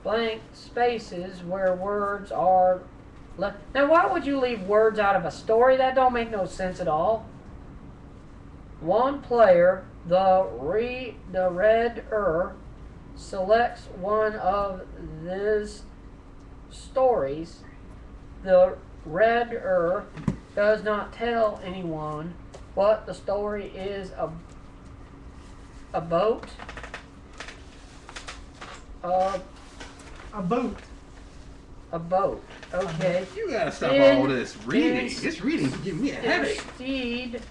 blank spaces where words are left. Now, why would you leave words out of a story? That don't make no sense at all. One player, the redder, selects one of these stories. The redder does not tell anyone what the story is about. A boot. A boat. Okay. You gotta stop all this reading. This reading's giving me a headache. Instead,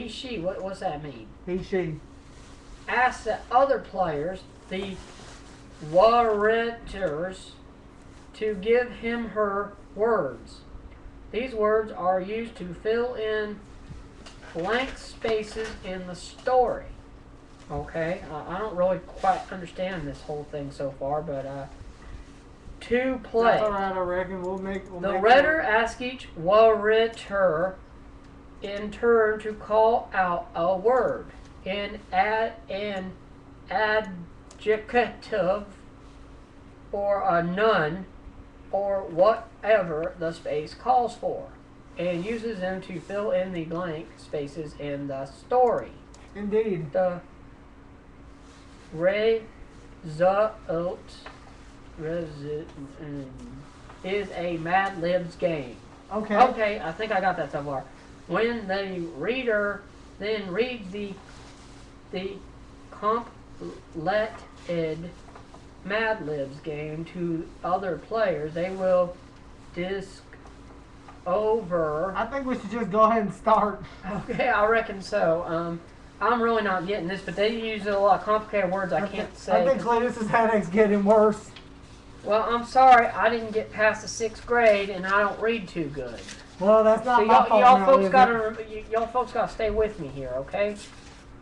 she, what's that mean? He, she. Asks the other players, the warriors, to give him her words. These words are used to fill in blank spaces in the story. Okay, I don't really quite understand this whole thing so far, but to play. That's alright, I reckon. We'll make The redder asks each warrior in turn to call out a word in an adjective or a noun or whatever the space calls for, and uses them to fill in the blank spaces in the story. Indeed. The result is a Mad Libs game. Okay. Okay, I think I got that so far. When the reader then reads the completed Mad Libs game to other players, they will discover. I think we should just go ahead and start. Okay, I reckon so. I'm really not getting this, but they use a lot of complicated words I can't say. I think Cletus's headache's getting worse. Well, I'm sorry, I didn't get past the 6th grade, and I don't read too good. Well, that's not So my fault y'all now, folks is it? y'all folks gotta stay with me here, okay?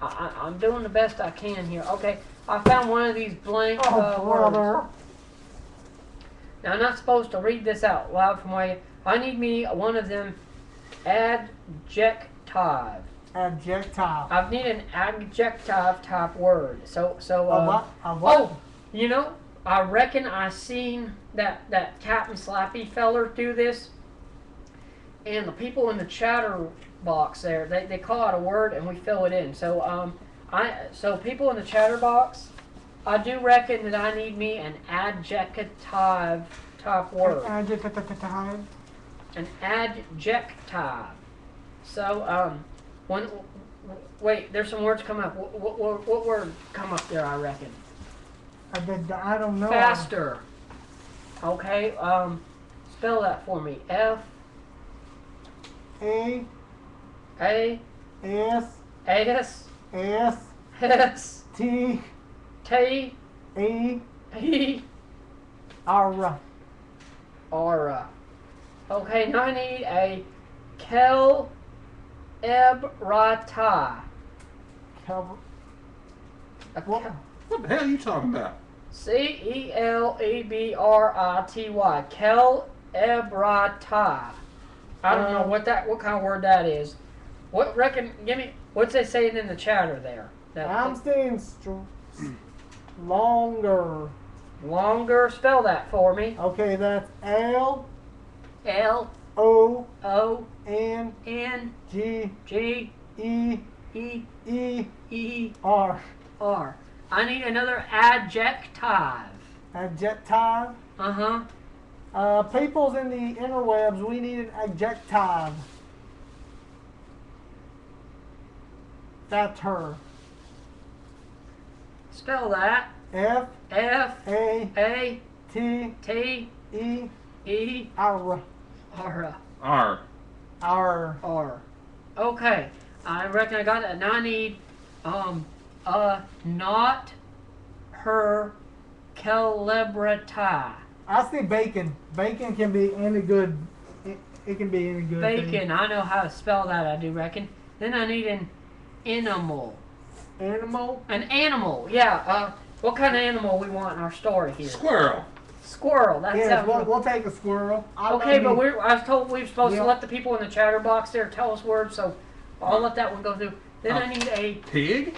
I'm doing the best I can here. Okay, I found one of these blank Oh, words. brother. Now I'm not supposed to read this out loud from my. I need me one of them adjective. Adjective. I need an adjective type word. So A what? A what? oh, you know, I reckon I seen that Capt Slappy feller do this. And the people in the chatter box there, they call out a word and we fill it in. So so people in the chatter box, I do reckon that I need me an adjective type word. Adjective. An adjective. So wait, there's some words come up. What word come up there? I reckon. I don't know. Faster. Okay. Spell that for me. F A A S S S S T T E E R. R. Okay, now I need a Ebrata. Cover. What? What the hell are you talking about? Celebrity. Kel Ebrata. I don't know what kind of word that is. What what's they saying in the chatter there? I'm saying longer. Longer, spell that for me. Okay, that's L L O O N N G G E E E E R. R. I need another adjective. Adjective. Uh-huh. Peoples in the interwebs, we need an adjective. That's her. Spell that. F F A A T T E E R R R. R. R. Okay, I reckon I got that. Now I need not her celebrity. I see bacon. Bacon can be any good. It can be any good. Bacon. Thing. I know how to spell that. I do reckon. Then I need an animal. Animal. An animal. Yeah. What kind of animal we want in our story here? Squirrel. Squirrel. That Yes, sounds. we'll take a squirrel. Okay, but I was told we were supposed Yeah. to let the people in the chatter box there tell us words, so I'll let that one go through. Then I need a Pig.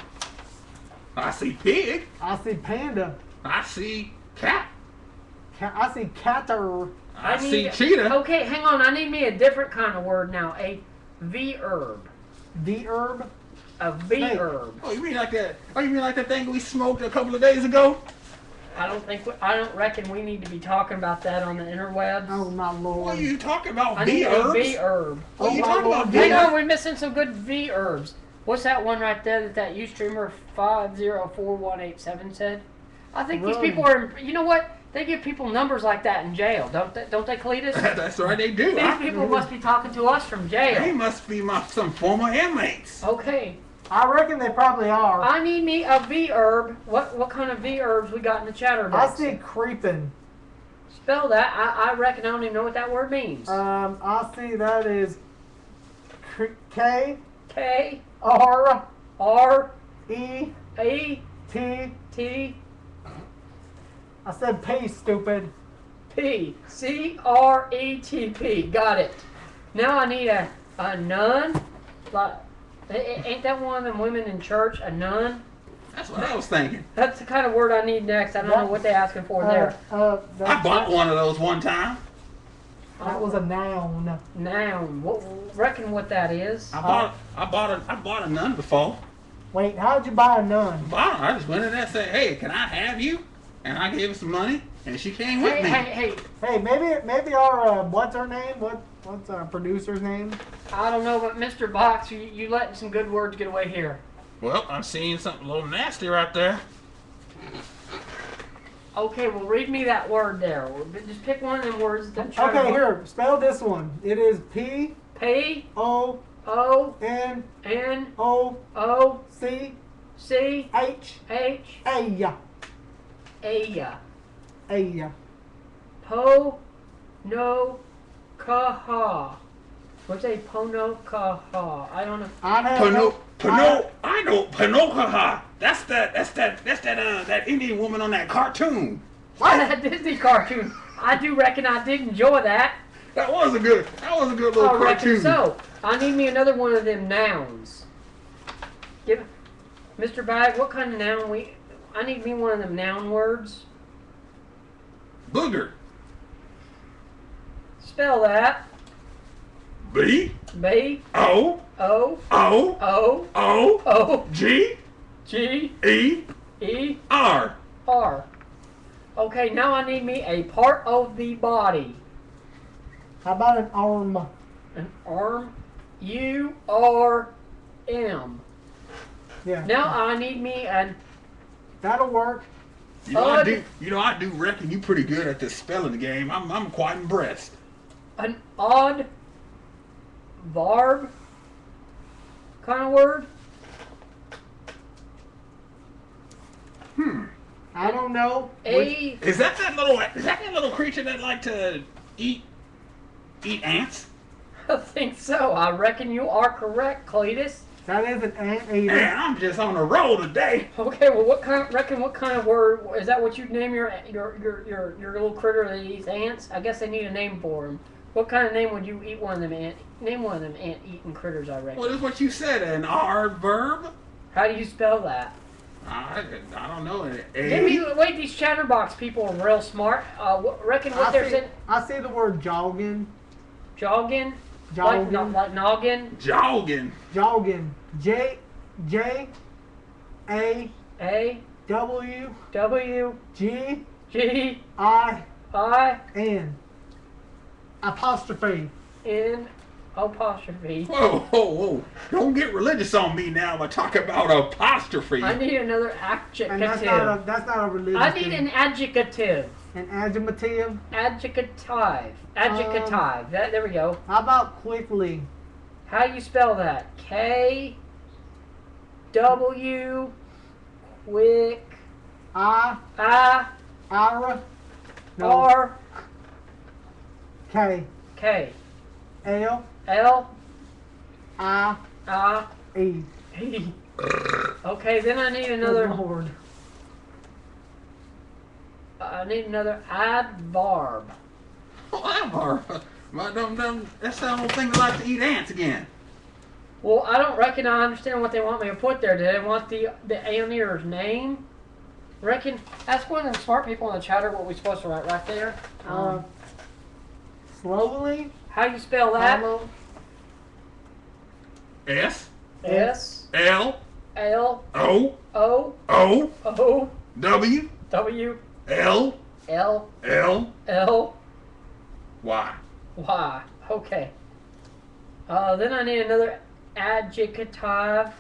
I see pig. I see panda. I see cat. I see catter. I see need- cheetah. Okay, hang on. I need me a different kind of word now. A verb. The herb. A verb. Oh, you mean like that? Oh, you mean like that thing we smoked a couple of days ago? I don't reckon we need to be talking about that on the interwebs. Oh my lord. What are you talking about? I need a V-herbs? verb. What are you Oh, talking my about? Lord. Hang on, V-herbs? we're missing some good verbs. What's that one right there that Ustreamer 504187 said? I think these Really? people are. You know what? They give people numbers like that in jail, don't they? Don't they, Cletus? That's right, they do. These people must be talking to us from They jail. must be some former inmates. Okay, I reckon they probably are. I need me a verb. What kind of verbs we got in the chatter I box? see creeping. Spell that. I reckon I don't even know what that word means. I see that is K K R R E E T. T I said P, stupid. P CRETP. Got it. Now I need a nun. Like, ain't that one of them women in church? A nun. That's what I was thinking. That's the kind of word I need next. I don't know what they're asking for there. I bought one of those one time. That was a noun. Noun. What reckon what that is? I bought a nun before. Wait, how'd you buy a nun? I just went in there and said, "Hey, can I have you?" And I gave her some money, and she came with Hey, me. hey, hey! Hey, maybe our what's her name? What's our producer's name? I don't know, but Mr. Box, you letting some good words get away here. Well, I'm seeing something a little nasty right there. Okay, well, read me that word there. Just pick one of them words. That Okay, here, spell this one. It is P P O O N N O O C C H H A. A. A. Po no kaha. What's a pono kaha? I don't know. I know Panokaha. That's that Indian woman on that cartoon. That Disney cartoon. I do reckon I did enjoy that. That was a good little I reckon cartoon. so. I need me another one of them nouns. Give Mr. Bag, what kind of noun I need me one of them noun words. Booger. Spell that. B B O O O O O O G G E E R. R. Okay, now I need me a part of the body. How about an arm? An arm. U-R-M. Yeah. Now I need me an That'll work. You know, I do reckon you pretty good at this spelling game. I'm quite impressed. odd verb kind of word. I don't know. Is that little creature that like to eat ants? I think so. I reckon you are correct, Cletus. That is an anteater. Man, I'm just on a roll today. Okay, well, what kind of word is that? What you'd name your little critter that eats ants? I guess they need a name for him. What kind of name would you eat one of them ant? Name one of them ant-eating critters. I reckon. What is what you said? An R verb? How do you spell that? I don't know. Wait, these chatterbox people are real smart. Reckon what they're saying. I see the word jogging. Jogging. Jogging. Like noggin. Jogging. Jogging. J A A W W G G I I N. Apostrophe. N Apostrophe. Whoa, whoa, whoa. Don't get religious on me now by talking about apostrophe. I need another And adjective. that's not a religious I need thing. an adjective. An adjective. Adjective. Adjective. There we go. How about quickly? How do you spell that? K W quick I I no R K K L L I I E. E. Okay, then I need Good another. Lord. I need another adverb. That's the only thing that like to eat ants again. Well, I don't reckon I understand what they want me to put there. Do they want the alienator's name? Reckon ask one of the smart people in the chatter what we're supposed to write right there. Slowly. How you spell that? Follow. S S L L O O O O W W L L L L Y. Y. Okay. Then I need another adjective.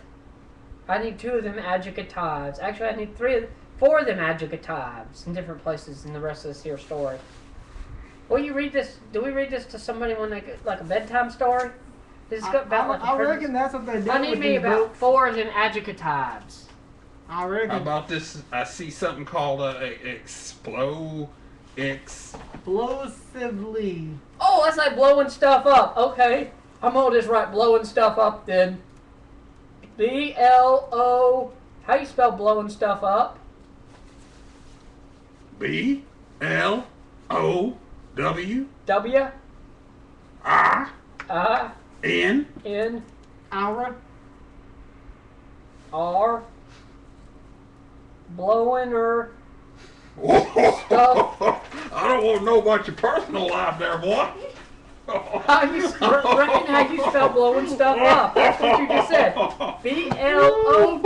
I need 2 of them adjectives. Actually, I need 4 of them adjectives in different places in the rest of this here story. Will you read this? Do we read this to somebody when they like a bedtime story? Is this about like I reckon that's what they do. I need with me these about books. 4 of them adjectives. I reckon. How about this? I see something called Explosively. Oh, that's like blowing stuff up. Okay. I'm gonna just write blowing stuff up then. B-L-O. How you spell blowing stuff up? B L O W W I I N N Aura. R. Blowing or I don't want to know about your personal life there, boy. how you reckon how you spell blowing stuff up? That's what you just said. B-L-O-W-I-N-R.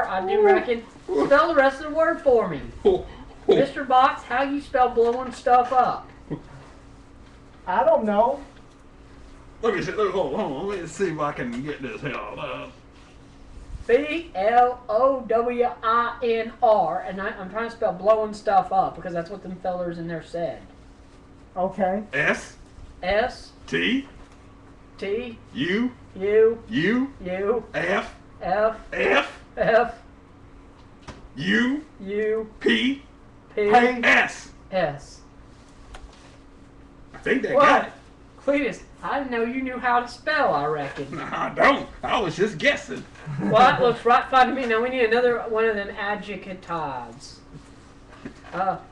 I do reckon. Spell the rest of the word for me. Mr. Box, how you spell blowing stuff up? I don't know. Let me see. Hold on. Let me see if I can get this held up. B-L-O-W-I-N-R. And I'm trying to spell blowing stuff up because that's what them fellers in there said. Okay. S S T T U U U U F F F F U U P P Hey. S. S. I think they What? got it. Cletus, I didn't know you knew how to spell, I reckon. I don't. I was just guessing. Well, that looks right fine to me. Now we need another one of them adjectives.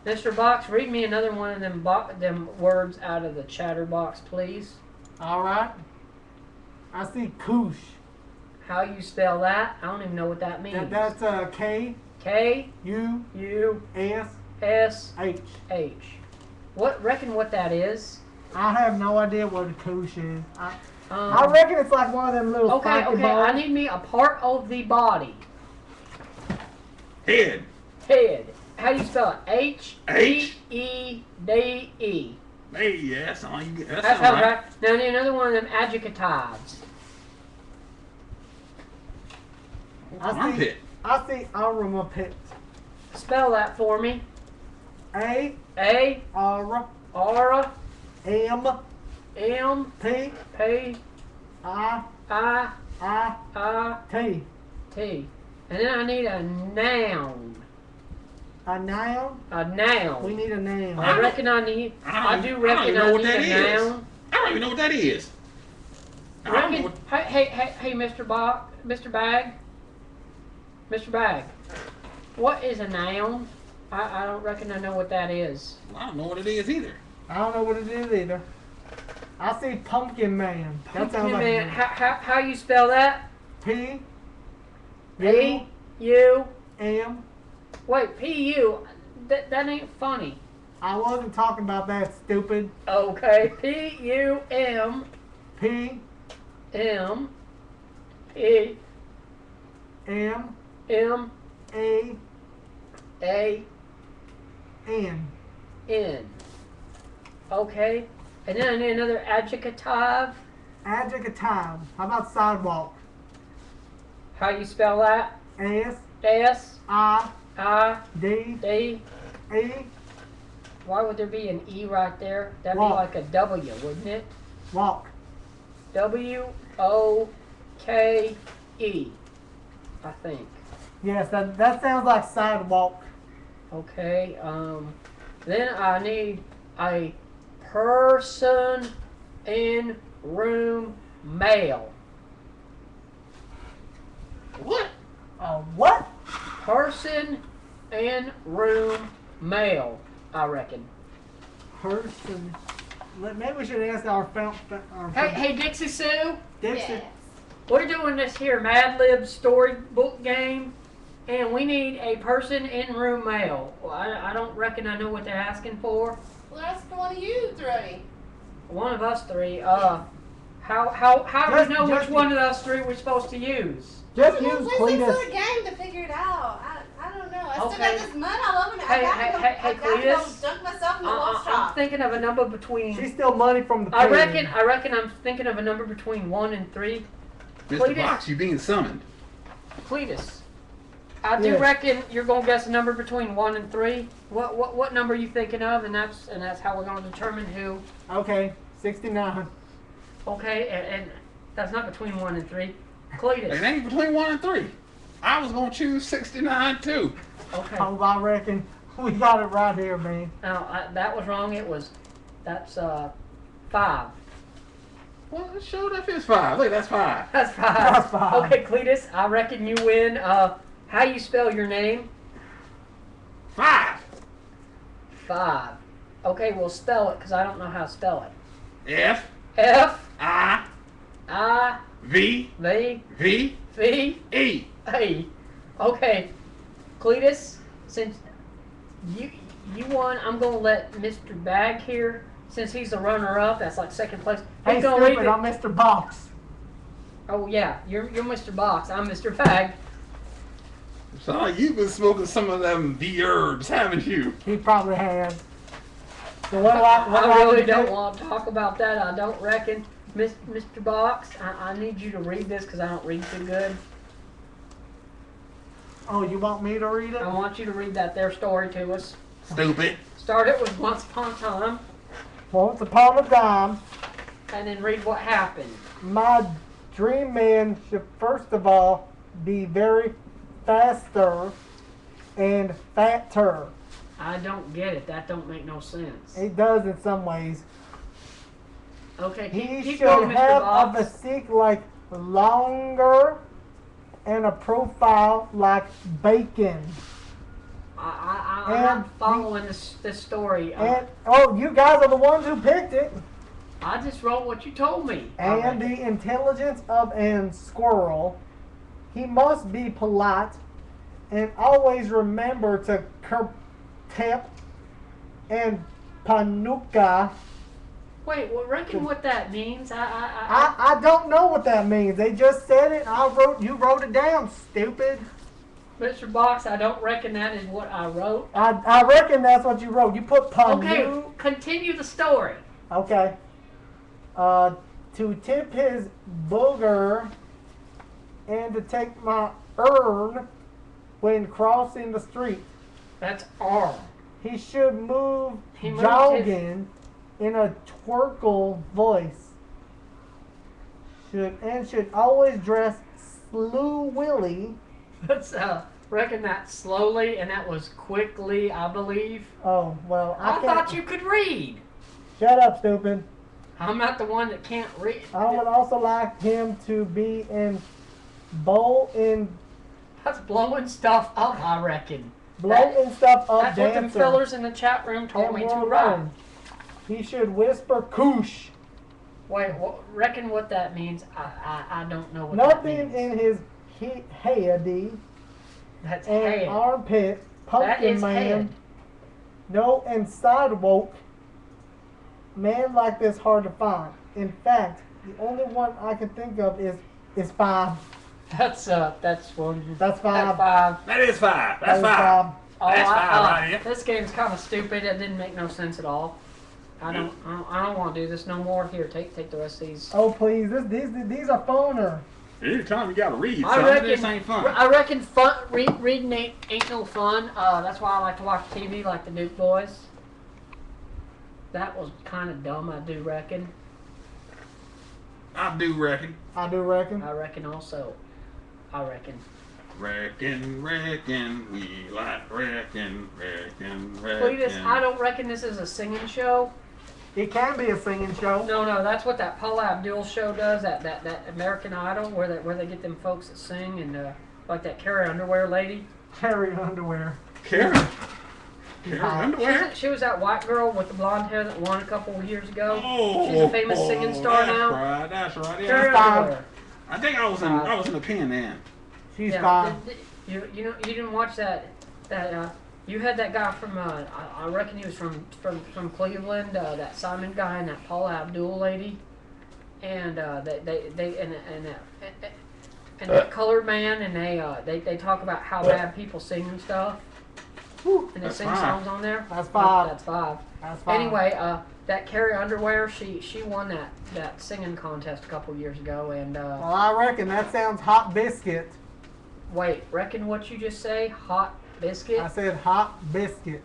Mr. Box, read me another one of them words out of the chatter box, please. All right. I see koosh. How you spell that? I don't even know what that means. That's K K U U S S H. H. What reckon what that is? I have no idea what a koosh is. I Um, reckon it's like one of them little okay, spiky okay. balls. I need me a part of the body. Head. Head. How do you spell it? H. H-E-D-E. Hey, yeah, that's all you get. That That's sounds all right. Now I need another one of them adjectives. Armpit. I see armpit. Spell that for me. A A R R M M P P I I I T. T. And then I need a noun. A noun. A noun. We need a noun. I reckon I need. I do reckon even know I what need that a is. noun. I don't even know what that is. I don't know Reckon, what- hey, Mr. Mr. Bag, Mr. Bag. What is a noun? I don't reckon I know what that is. I don't know what it is either. I don't know what it is either. I see pumpkin man. That sounds Pumpkin like man. How you spell that? P P U. M. Wait, P U. That ain't funny. I wasn't talking about that, stupid. Okay, P U M P M P M M A A N. N. Okay. And then I need another adjective. Adjective. How about sidewalk? How you spell that? S S I I D D. E Why would there be an E right there? That'd Walk. be like a W, wouldn't it? walk. W-O-K-E, I think. Yes, that sounds like sidewalk. Okay, then I need a person in room male. What? What? Person in room male, I reckon. Person. Maybe we should ask our Hey, Dixie Sue, Dixie. Yes. we're doing this here Mad Lib storybook game, and we need a person in room male. Well, I don't reckon I know what they're asking for. Well, that's one of you three. One of us three. How do we know which one of us three we're supposed to use? Just Well, use let's do Cletus. a game to figure it out. I don't know. I still Okay. got this mud all over me. Hey, I gotta go, hey, I gotta go Cletus. dunk myself in the wash I'm shop. thinking of a number between. She's still money from the I pig. reckon I'm thinking of a number between 1 and 3. Mr. Cletus. Box, you being summoned. Cletus, I do Yes. reckon you're gonna guess a number between 1 and 3. What number are you thinking of? And that's how we're gonna determine who. Okay, 69. Okay, and that's not between 1 and 3. It Cletus. ain't between 1 and 3. I was gonna choose 69 too. Okay. Oh, I reckon we got it right here, man. No, that was wrong. That's 5. Well, it showed up as 5. Look, that's 5. That's 5. That's 5. Okay, Cletus, I reckon you win. How you spell your name? 5. 5. Okay, well spell it, because I don't know how to spell it. F F I I V V V V E. A. Okay, Cletus, since you won, I'm gonna let Mr. Bag here, since he's the runner-up. That's like second place. Hey, He's gonna read stupid, the- I'm Mr. Box. Oh yeah, you're Mr. Box. I'm Mr. Bag. So you've been smoking some of them the herbs, haven't you? He probably has. So what do I I really do? don't want to talk about that. I don't reckon. Mr. Box, I need you to read this because I don't read too good. Oh, you want me to read it? I want you to read that there story to us. Stupid. Start it with Once Upon a Time, Once upon a time, and then read what happened. my dream man should first of all be very faster and fatter. I don't get it. That don't make no sense. It does in some ways. Okay, He keep should going, Mr. have a Box. physique like longer and a profile like bacon. I'm And not following this story. And oh, you guys are the ones who picked it. I just wrote what you told me. And the intelligence of an squirrel. He must be polite and always remember to kertep and panuka. Wait, well, reckon what that means? I I don't know what that means. They just said it. You wrote it down, stupid. Mr. Box, I don't reckon that is what I wrote. I reckon that's what you wrote. You put panu. Okay, continue the story. Okay. To tip his booger and to take my urn when crossing the street. That's arm. He should move He moved jogging in a twerkle voice. Should always dress slew willy. That's reckon that slowly, and that was quickly, I believe. Oh well, I can't. thought you could read. Shut up, stupid. I'm not the one that can't read. I would also like him to be in bowl in That's blowing stuff up, I reckon. blowing stuff up That's what them dancer. fillers in the chat room told and me to we're write. alone. He should whisper "koosh." Wait, reckon what that means? I don't know what Nothing that means. in his head That's and head. armpit. That Pumpkin is man. head. No, and sidewalk. Man like this hard to find. In fact, the only one I can think of is 5. That's one. That's 5. That's 5. That is 5. That's That is 5. Oh, That's 5 right here. This game's kind of stupid. It didn't make no sense at all. I don't want to do this no more. Here, take the rest of these. Oh please, these are phoner. Anytime you gotta read I something, reckon this ain't fun. I reckon reading ain't no fun. That's why I like to watch TV like the Duke Boys. That was kind of dumb, I do reckon. I do reckon. I do reckon. I reckon also. I reckon. Reckon, we like reckon. Cletus, I don't reckon this is a singing show. It can be a singing show. No, that's what that Paula Abdul show does. That American Idol, where they get them folks that sing and like that Carrie Underwear lady. Carrie Underwear. Carrie Underwear? She was that white girl with the blonde hair that won a couple of years ago. Oh, she's a famous singing star now. That's right. Carrie Yeah. Underwear. I think I was in the pen then. She's Yeah, fine. you didn't watch that you had that guy from I reckon he was from Cleveland, that Simon guy and that Paula Abdul lady, and they and that colored man, and they talk about how bad people sing and stuff, and they That's sing five. songs on there. That's five. That's five. That's fine. Anyway, that Carrie Underwear, she won that singing contest a couple years ago, and Well, I reckon that sounds hot biscuit. wait, reckon what you just say? Hot biscuit? I said hot biscuit.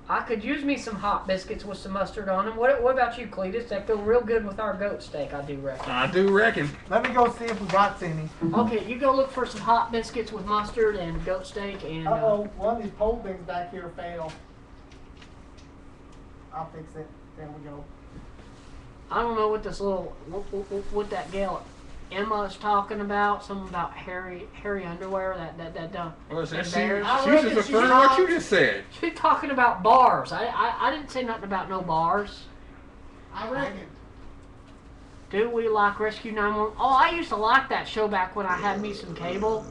I could use me some hot biscuits with some mustard on them. What about you, Cletus? They feel real good with our goat steak, I do reckon. I do reckon. Let me go see if we got any. Okay, you go look for some hot biscuits with mustard and goat steak and... Uh-oh, one of these pole things back here failed. I'll fix it. There we go. I don't know what this little... What that gal Emma's talking about. Something about hairy underwear. Well, she's and just bears. referring to what you just said. She's talking about bars. I didn't say nothing about no bars. I reckon. Do we like Rescue 911? Oh, I used to like that show back when I had me some cable.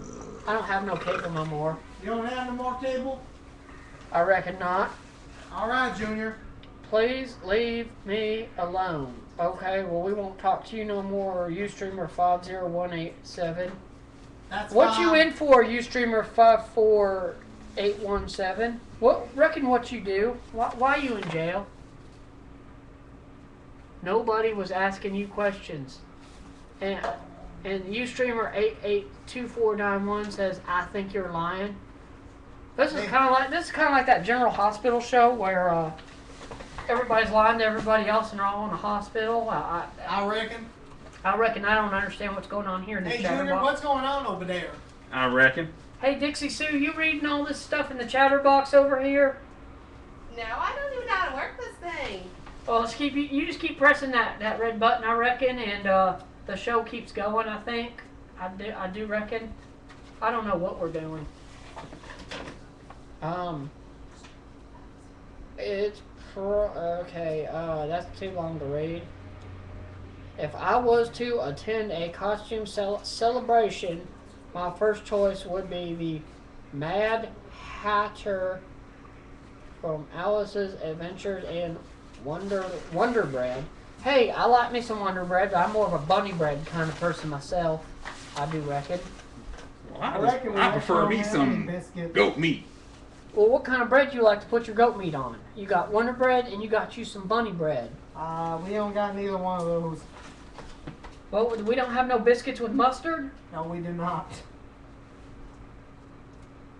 I don't have no cable no more. You don't have no more cable? I reckon not. All right, Junior. Please leave me alone. Okay, well, we won't talk to you no more, Ustreamer 50187. That's What fine. you in for, Ustreamer 54817? Reckon what you do? Why you in jail? Nobody was asking you questions. And Ustreamer 882491 says, I think you're lying. This is kind of like that General Hospital show where everybody's lying to everybody else and they're all in a hospital. I reckon. I reckon I don't understand what's going on here in the Hey, chatter Junior, box. what's going on over there? I reckon. Hey, Dixie Sue, you reading all this stuff in the chatter box over here? No, I don't even know how to work this thing. Well, you just keep pressing that red button, I reckon, and the show keeps going, I think. I do reckon. I don't know what we're doing. It's okay, that's too long to read. If I was to attend a costume celebration, my first choice would be the Mad Hatter from Alice's Adventures in Wonder Bread. Hey, I like me some Wonder Bread, but I'm more of a bunny bread kind of person myself. I do reckon. Well, reckon I prefer me ham some and biscuit. goat meat. Well, what kind of bread you like to put your goat meat on? You got Wonder Bread and you got you some bunny bread. We don't got neither one of those. Well, we don't have no biscuits with mustard? No, we do not.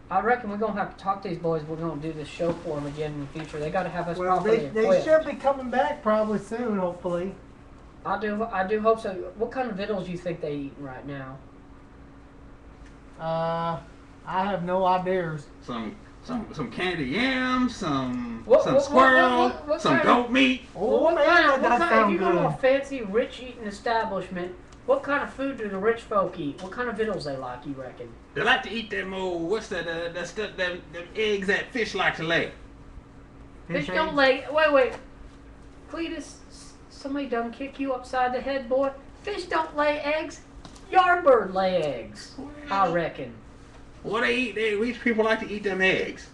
I reckon we're going to have to talk to these boys. We're going to do this show for them again in the future. They got to have us Well, properly they equipped. should be coming back probably soon, hopefully. I do hope so. What kind of victuals you think they eating right now? I have no ideas. Some candy yams, some What squirrel, what some kind of- goat meat. Oh, what man, kind that of, does if sound you go to a good. fancy, rich eating establishment, what kind of food do the rich folk eat? What kind of victuals they like, you reckon? They like to eat them old, what's that stuff, them eggs that fish like to lay. Fish don't lay. Wait. Cletus, somebody done kick you upside the head, boy. Fish don't lay eggs. Yardbird lay eggs. I reckon. What they eat, these people like to eat them eggs.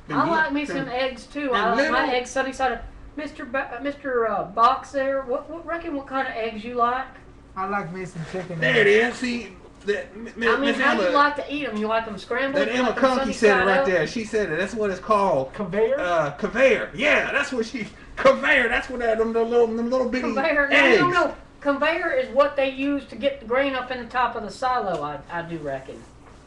I like me some eggs too. I them like my little- eggs sunny side up. Mr. Box there, what kind of eggs you like? I like me some chicken. There it is. See, I mean, how do you like to eat them? You like them scrambled? that You Emma like them Conkey sunny said it side right up? there. She said it. That's what it's called. Conveyor? Conveyor. Yeah, that's what she. Conveyor. That's what them little bitty Conveyor? eggs. No. Conveyor is what they use to get the grain up in the top of the silo. I do reckon.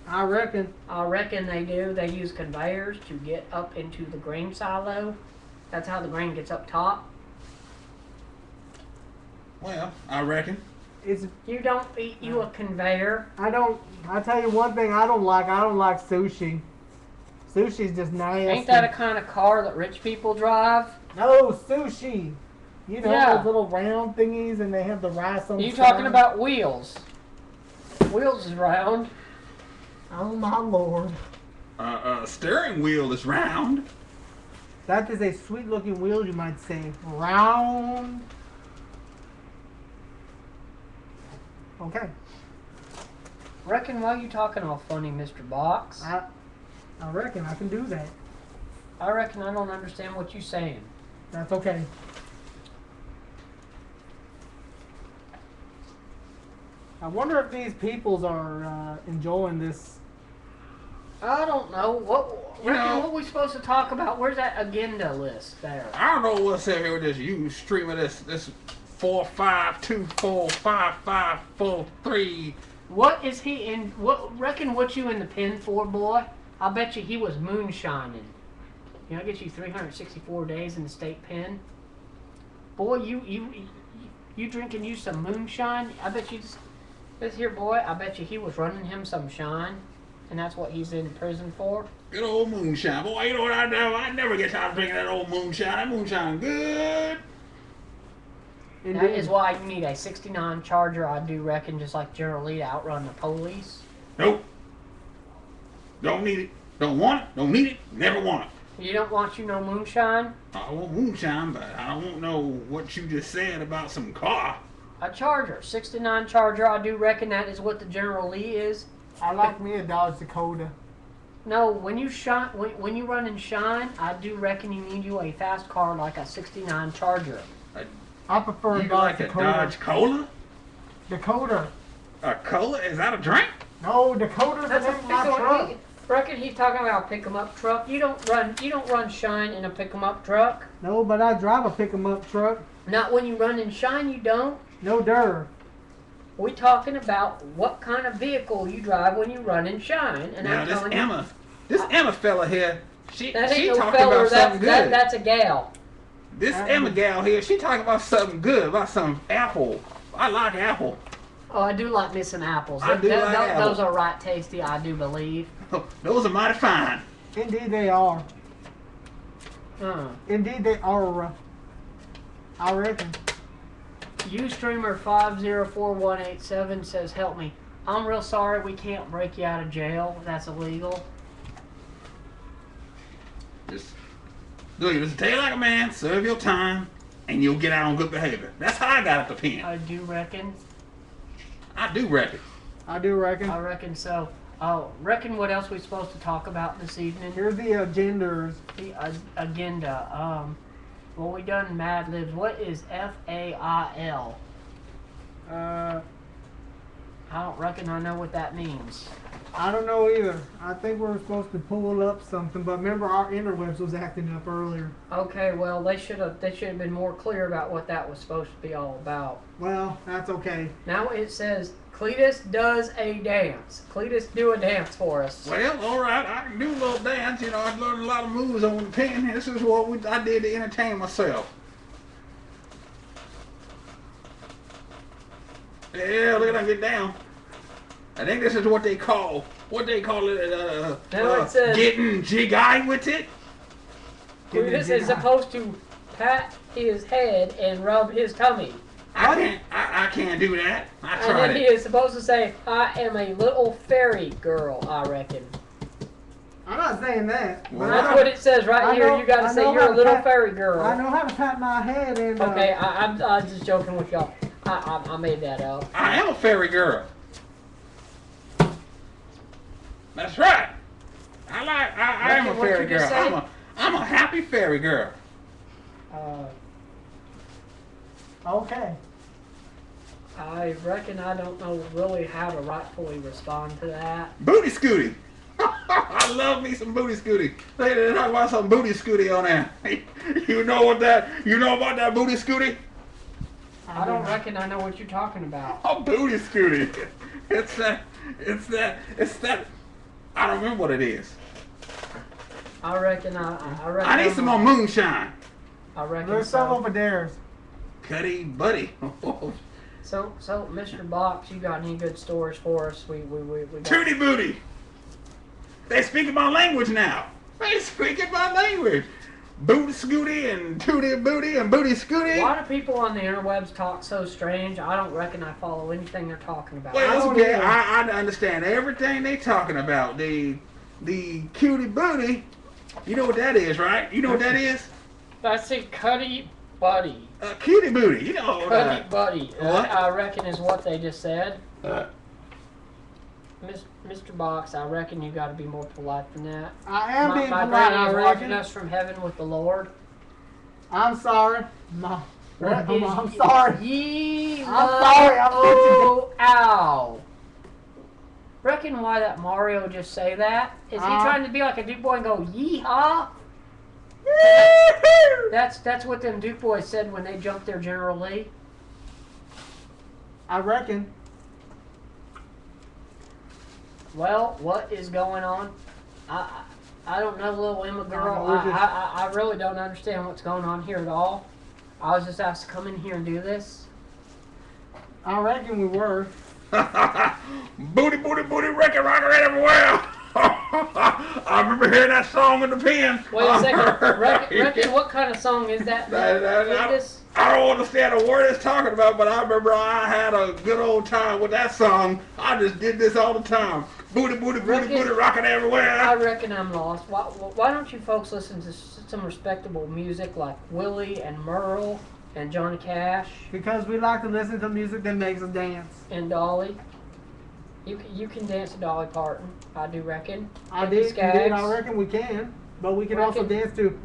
I reckon. I reckon they do. They use conveyors to get up into the grain silo. That's how the grain gets up top. Well, I reckon. It's. You don't eat you a conveyor. I don't. I tell you one thing I don't like. I don't like sushi. Sushi's just nasty. Ain't that a kind of car that rich people drive? No, sushi. You know Yeah. those little round thingies, and they have the rice on. You the talking side? about wheels? Wheels is round. Oh my lord! Steering wheel is round. That is a sweet-looking wheel, you might say. Round. Okay. Reckon why you talking all funny, Mr. Box? I reckon I can do that. I reckon I don't understand what you saying. That's okay. I wonder if these peoples are enjoying this. I don't know. What You know- what we supposed to talk about? Where's that agenda list there? I don't know what's up here with this. You streaming this 452455543. What is he in? What you in the pen for, boy? I bet you he was moonshining. You know, I get you 364 days in the state pen. Boy, you drinking you some moonshine? I bet you this here boy. I bet you he was running him some shine, and that's what he's in prison for. Good old moonshine. Boy, you know what I do? I never get tired of drinking that old moonshine. That moonshine good. That is why you need a 69 Charger, I do reckon, just like General Lee, to outrun the police. Nope. Don't need it. Don't want it. Don't need it. Never want it. You don't want no moonshine? I want moonshine, but I don't know what you just said about some car. A Charger, 69 Charger, I do reckon that is what the General Lee is. I like me a Dodge Dakota. No, when you shine, when you run and shine, I do reckon you need you a fast car like a 69 Charger. I prefer You Dodge like a Dakota. Dodge Cola? Dakota. A cola? Is that a drink? No, Dakota's the That's a name of my truck. Reckon he's talking about a pick 'em up truck. You don't run shine in a pick 'em up truck. No, but I drive a pick 'em up truck. Not when you run and shine, you don't. No dirt. We talking about what kind of vehicle you drive when you run and shine, and Now I'm this telling you, Emma fella here, she that ain't no talking feller. about something good. That's a gal. This Emma gal here, she talking about something good, about some apple. I like apple. Oh, I do like missing apples. I do like apples. Those are right tasty, I do believe. Those are mighty fine. Indeed they are. Indeed they are. I reckon. Ustreamer 504187 says, "Help me. I'm real sorry we can't break you out of jail. That's illegal." Just tell you like a man, serve your time, and you'll get out on good behavior. That's how I got at the pen. I do reckon. I do reckon. I do reckon. I reckon so. Oh, reckon what else we supposed to talk about this evening? Here's the agendas. The agenda. Well, we done Mad Libs. What is FAIL? I don't reckon I know what that means. I don't know either. I think we were supposed to pull up something, but remember our interwebs was acting up earlier. Okay, well they should have been more clear about what that was supposed to be all about. Well, that's okay. Now it says Cletus does a dance. Cletus, do a dance for us. Well, all right, I can do a little dance. You know, I learned a lot of moves on the pen. This is what I did to entertain myself. Yeah, look at that get down. I think this is what they call it. Now it says getting jiggy with it. Cletus is supposed to pat his head and rub his tummy. I can't do that. I And tried then he it. is supposed to say, "I am a little fairy girl," I reckon. I'm not saying that. Well, but That's what it says right I here. know- You gotta I say know you're how a to little pat- fairy girl. I know how to pat my head and. Okay, I'm just joking with y'all. I made that up. I am a fairy girl. That's right. I am a What you fairy girl. just say? I'm a happy fairy girl. Okay. I reckon I don't know really how to rightfully respond to that. Booty scooty. I love me some booty scooty. They talk about some booty scooty on there. You know what that? You know about that booty scooty? I don't reckon I know what you're talking about. A booty scooty. It's that. I don't remember what it is. I reckon I need some more moonshine. I reckon There's some so. over there. Cuddy buddy. So, Mr. Box, you got any good stories for us? We got... Tootie booty. They speaking my language now. They speaking my language. Booty scooty and tootie booty and booty scooty. A lot of people on the interwebs talk so strange. I don't reckon I follow anything they're talking about. Well, it's okay. I understand everything they talking about. The cutie booty. You know what that is, right? You know what that is? That's a Cuddy Buddy. Cutie booty. You know Cuddy Buddy. What? I reckon is what they just said. Uh, Mr. Box, I reckon you got to be more polite than that. I am being My polite, I granny is watching reckon. us from heaven with the Lord. I'm sorry. I'm What is sorry. Yee I'm sorry, I'm oh, ow. Reckon why that Mario just say that? Is he trying to be like a Duke boy and go yeehaw? That's what them Duke boys said when they jumped their General Lee. I reckon. Well, what is going on? I don't know, little Emma girl. we're just- I really don't understand what's going on here at all. I was just asked to come in here and do this. I reckon we were. booty, booty, booty, record rocker everywhere. I remember hearing that song in the pen. Wait a second. Reckon what kind of song is that? I don't understand a word it's talking about, but I remember I had a good old time with that song. I just did this all the time. Booty, booty, booty, booty, rocking everywhere. I reckon I'm lost. Why don't you folks listen to some respectable music like Willie and Merle and Johnny Cash Because we like to listen to music that makes us dance. and Dolly? You can dance to Dolly Parton, I do reckon. I Hippie did, Skaggs. I reckon we can. But we can Reckon- also dance to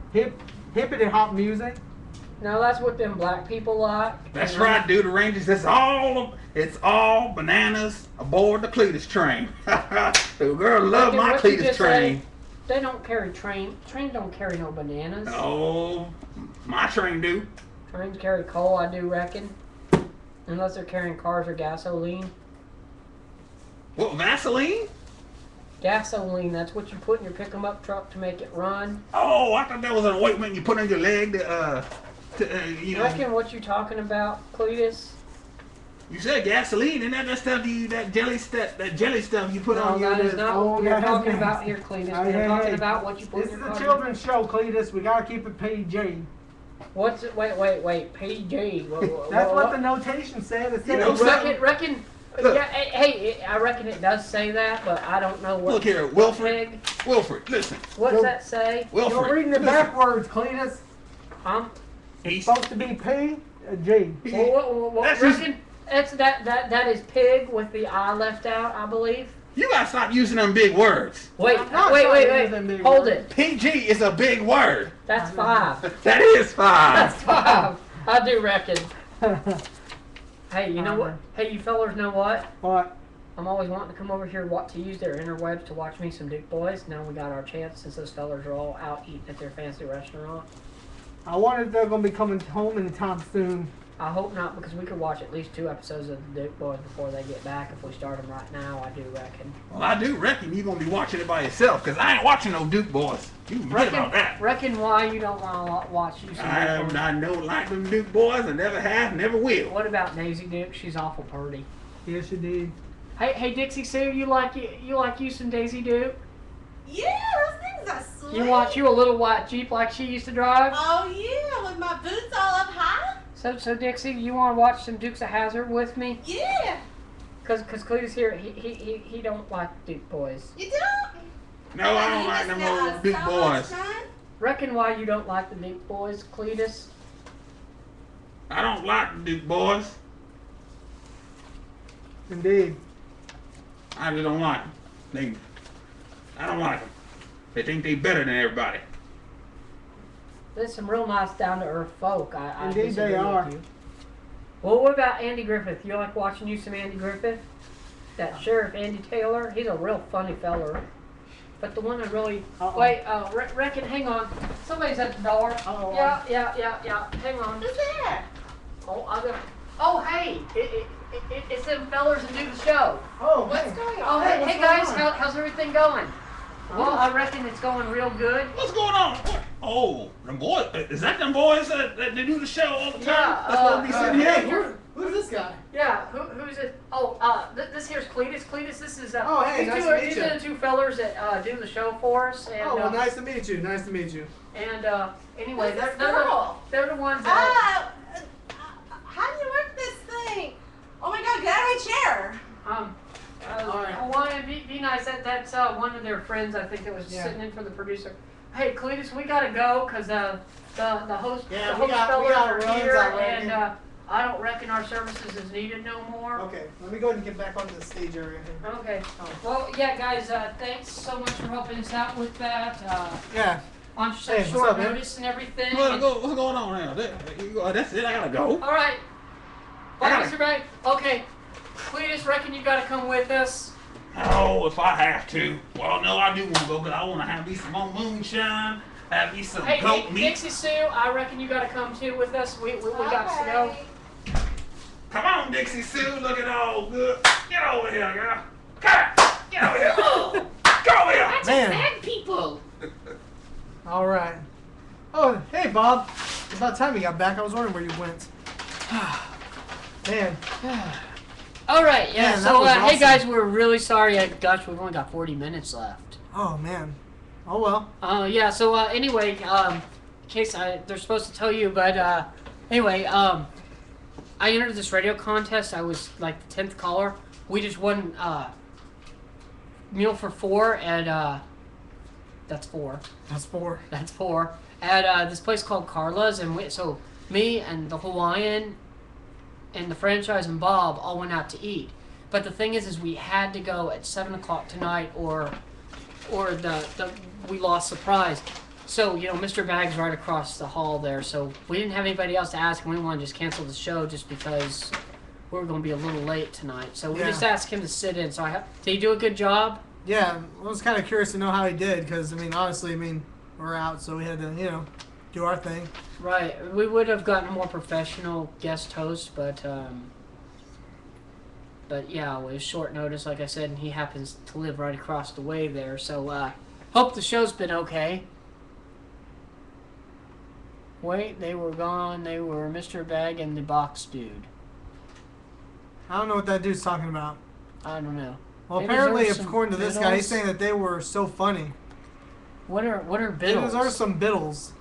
hippity hop music. No, that's what them black people like. That's And right, dude. The Rangers. It's all bananas aboard the Cletus train. The girl love Reckon my what you Cletus just train. said, they don't carry train don't carry no bananas. Oh, my train do. Trains carry coal, I do reckon. Unless they're carrying cars or gasoline. What, Vaseline? Gasoline, that's what you put in your pick-em-up truck to make it run. Oh, I thought that was an ointment you put on your leg to you know. Reckon what you talking about, Cletus? You said gasoline, and that stuff that jelly stuff you put No, on your. that is not Oh, what we're that's talking nasty. about here, Cletus. Hey, We're hey, talking hey. about what you put This in is your a car. children's show, Cletus. We gotta keep it PG. What's it? Wait, PG. That's what the notation said. It said You know, Reckon. Look. Yeah, hey, I reckon it does say that, but I don't know what. Look here, Wilfred. Wilfred, listen. What's Yo- that say? Wilfred, You're reading it listen. backwards, Cletus. He's, Supposed to be P, G. What That's just- reckon? That's that is pig with the I left out, I believe. you gotta stop using them big words. Wait, I'm not wait, sorry using big hold words. it. PG is a big word. That's 5. That is 5. That's 5. I do reckon. Hey, you know what? Hey, you fellers know what? What? I'm always wanting to come over here to use their interwebs to watch me some Duke Boys. Now we got our chance since those fellers are all out eating at their fancy restaurant. I wonder if they're gonna be coming home anytime soon. I hope not, because we could watch at least 2 episodes of the Duke Boys before they get back. If we start them right now, I do reckon. Well, I do reckon you're gonna be watching it by yourself, cause I ain't watching no Duke Boys. You can forget about that. Reckon why you don't want to watch you some Duke Boys. I don't like them Duke Boys. I never have, never will. What about Daisy Duke? She's awful pretty. Yes, you did. Hey Dixie Sue, you like you some Daisy Duke? Yeah, those things are sweet. You want you a little white Jeep like she used to drive? Oh yeah, with my boots all up high. So Dixie, you want to watch some Dukes of Hazzard with me? Yeah. Cause Cletus here, he don't like Duke Boys. You don't? No, I don't like them old Duke Boys. Reckon why you don't like the Duke Boys, Cletus? I don't like the Duke Boys. Indeed. I just don't like them. I don't like them. They think they better than everybody. There's some real nice down-to-earth folk. I Indeed disagree they are. with you. Well, what about Andy Griffith? You like watching you some Andy Griffith? That Sheriff Andy Taylor? He's a real funny feller. But the one I really Uh-oh. wait, reckon. Hang on, somebody's at the door. Uh-oh. Yeah. Hang on. Who's there? Oh, I'm gonna. Oh, hey, it's them fellers that do the show. Oh, What's hey. going Oh, on? hey, what's hey going guys, on? how's everything going? Well, I reckon it's going real good. What's going on? What? Oh, them boys. Is that them boys that they do the show all the time? Yeah, That's what we sitting Hey, here. who's this guy? Yeah, who's it? Oh, this here's Cletus. Cletus, this is Oh, hey, nice to meet these you. are the two fellers that do the show for us. And, Oh, well, nice to meet you. Nice to meet you. And anyway, Who's they're, this they're, girl? they're the ones that. How do you work this thing? Oh my God, get out of my chair. Alright. Hawaiian, be nice. That's one of their friends, I think, that was Yeah. sitting in for the producer. Hey, Cletus, we gotta go because the host Yeah, the we host got fellers are runs, here, I reckon. and I don't reckon our services is needed no more. Okay, let me go ahead and get back onto the stage area here. Okay. Oh. Well, yeah, guys, thanks so much for helping us out with that. Yeah. On such Hey, what's short up, man? notice and everything. What's going on now? That's it. I gotta go. All right. Bye, I Mr. Bag. Okay. Cletus, reckon you gotta come with us. Oh, if I have to. Well, no, I do want to go because I want to have me some more moonshine, have me some Hey, goat meat. Dixie Sue, I reckon you gotta come too with us. We got to go. Come on, Dixie Sue, looking all good. Get over here, girl. Come on, get over here. Come over here. Man. Bad people. All right. Oh, hey, Bob. It's about time you got back. I was wondering where you went. Man. All right, yeah. Man, that so, was hey awesome. guys, we're really sorry. Gosh, we've only got 40 minutes left. Oh, man. Oh, well. Yeah. So anyway, in case they're supposed to tell you, but anyway, I entered this radio contest. I was like the 10th caller. We just won meal for 4 at that's 4. That's 4. That's 4 at this place called Carla's, and so me and the Hawaiian and the franchise and Bob all went out to eat. But the thing is we had to go at 7 o'clock tonight, or we lost the prize. So Mr. Bag's right across the hall there. So we didn't have anybody else to ask, and we wanted to just cancel the show just because we were going to be a little late tonight. So we just asked him to sit in. So did he do a good job? Yeah, I was kind of curious to know how he did because, honestly, we're out, so we had to, do our thing. Right. We would have gotten a more professional guest host, but yeah, it was short notice, like I said, and he happens to live right across the way there. So hope the show's been okay. Wait, they were gone. They were Mr. Bag and the box dude. I don't know what that dude's talking about. I don't know. Well, They apparently, deserve some according to this guy, he's biddles. saying that they were so funny. What are They biddles? deserve some biddles.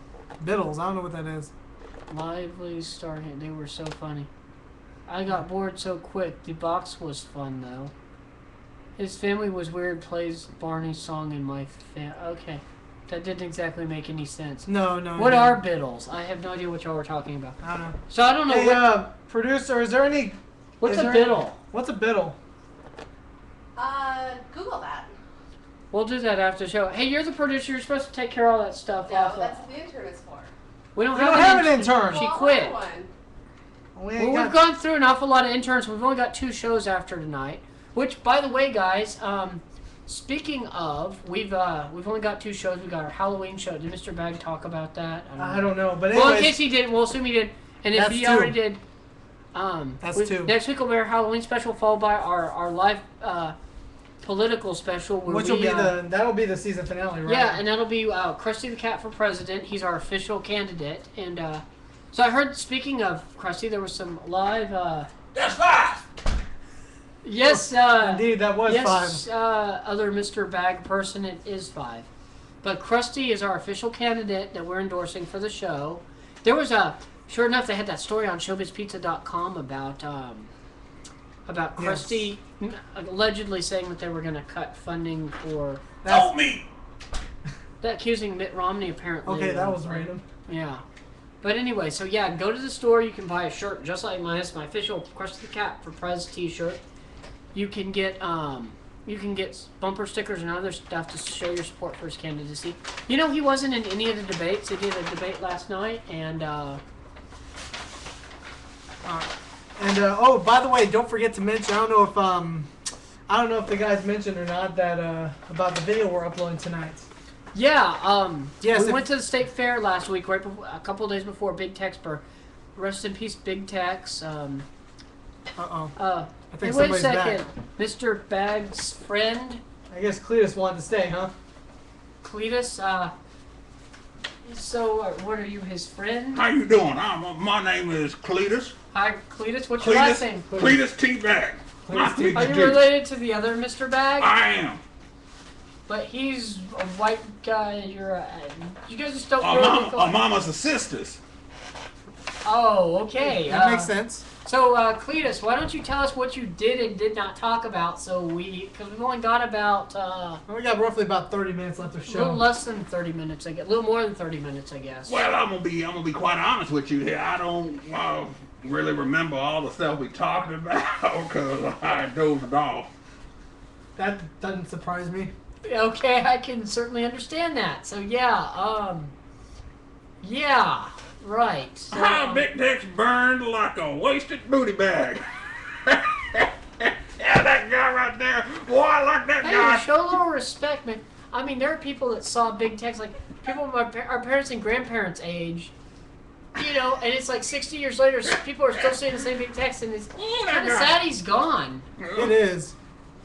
Biddles, I don't know what that is. Lively star. They were so funny. I got bored so quick. The box was fun though. His family was weird. Plays Barney's song in my Okay, that didn't exactly make any sense. No. What are biddles? I have no idea what y'all were talking about. I don't know. So I don't know Hey, producer, is there any... what's is a there biddle. What's a biddle? Google that. We'll do that after the show. Hey, you're the producer. You're supposed to take care of all that stuff. No, off that's what the intern is for. We don't We don't have an intern. She Well, quit. another one. We Well, ain't we've got... gone through an awful lot of interns. We've only got 2 shows after tonight. Which, by the way, guys, speaking of, we've only got 2 shows. We got our Halloween show. Did Mr. Bag talk about that? I don't know, but Well, in anyways... case he did, we'll assume he did. And if That's he 2. already did, That's 2. Next week will be our Halloween special, followed by our live political special, where Which will be that'll be the season finale, right? yeah, and that'll be Krusty the Cat for president. He's our official candidate, and so I heard. Speaking of Krusty, there was some live. That's 5. Yes, Indeed, that was yes, 5. Other Mr. Bag person, it is 5. But Krusty is our official candidate that we're endorsing for the show. There was sure enough, they had that story on ShowbizPizza.com about Krusty allegedly saying that they were going to cut funding for Help me. that, accusing Mitt Romney apparently. Okay, that was random. Yeah. But anyway, so yeah, go to the store. You can buy a shirt just like mine. It's my official Krusty the Cat for Prez t-shirt. You can get bumper stickers and other stuff to show your support for his candidacy. He wasn't in any of the debates. They did a debate last night, and And oh, by the way, don't forget to mention. I don't know if I don't know if the guys mentioned or not that about the video we're uploading tonight. Yeah, Yes, we if- went to the state fair last week, right before, a couple of days before Big Tex birth. Rest in peace, Big Tex. Uh-oh. I think wait a somebody's second. Mr. Bag's friend, I guess Cletus wanted to stay, huh? Cletus, so what are you, his friend? How you doing? My name is Cletus. Hi, Cletus. What's your last Cletus, name? Cletus T. Bag. Nice to meet Are you too. related to the other Mr. Bag? I am. But he's a white guy. You guys just don't Our really. mama's the sisters. Oh, okay. That makes sense. So, Cletus, why don't you tell us what you did and did not talk about? Because we've only got about We got roughly about 30 minutes left of a little show. less than 30 minutes. I guess a little more than 30 minutes, I guess. Well, I'm gonna be quite honest with you here. I don't really remember all the stuff we talked about because I dozed off. That doesn't surprise me. Okay, I can certainly understand that. So yeah, right. So, How Big Tex burned like a wasted booty bag. Yeah, that guy right there. Boy, I like that Hey, guy. show a little respect, man. I mean, there are people that saw Big Tex, like people of our parents and grandparents' age, you know, and it's like 60 years later, people are still seeing the same Big Tex, and it's Oh, that kind of guy. sad he's gone. It is.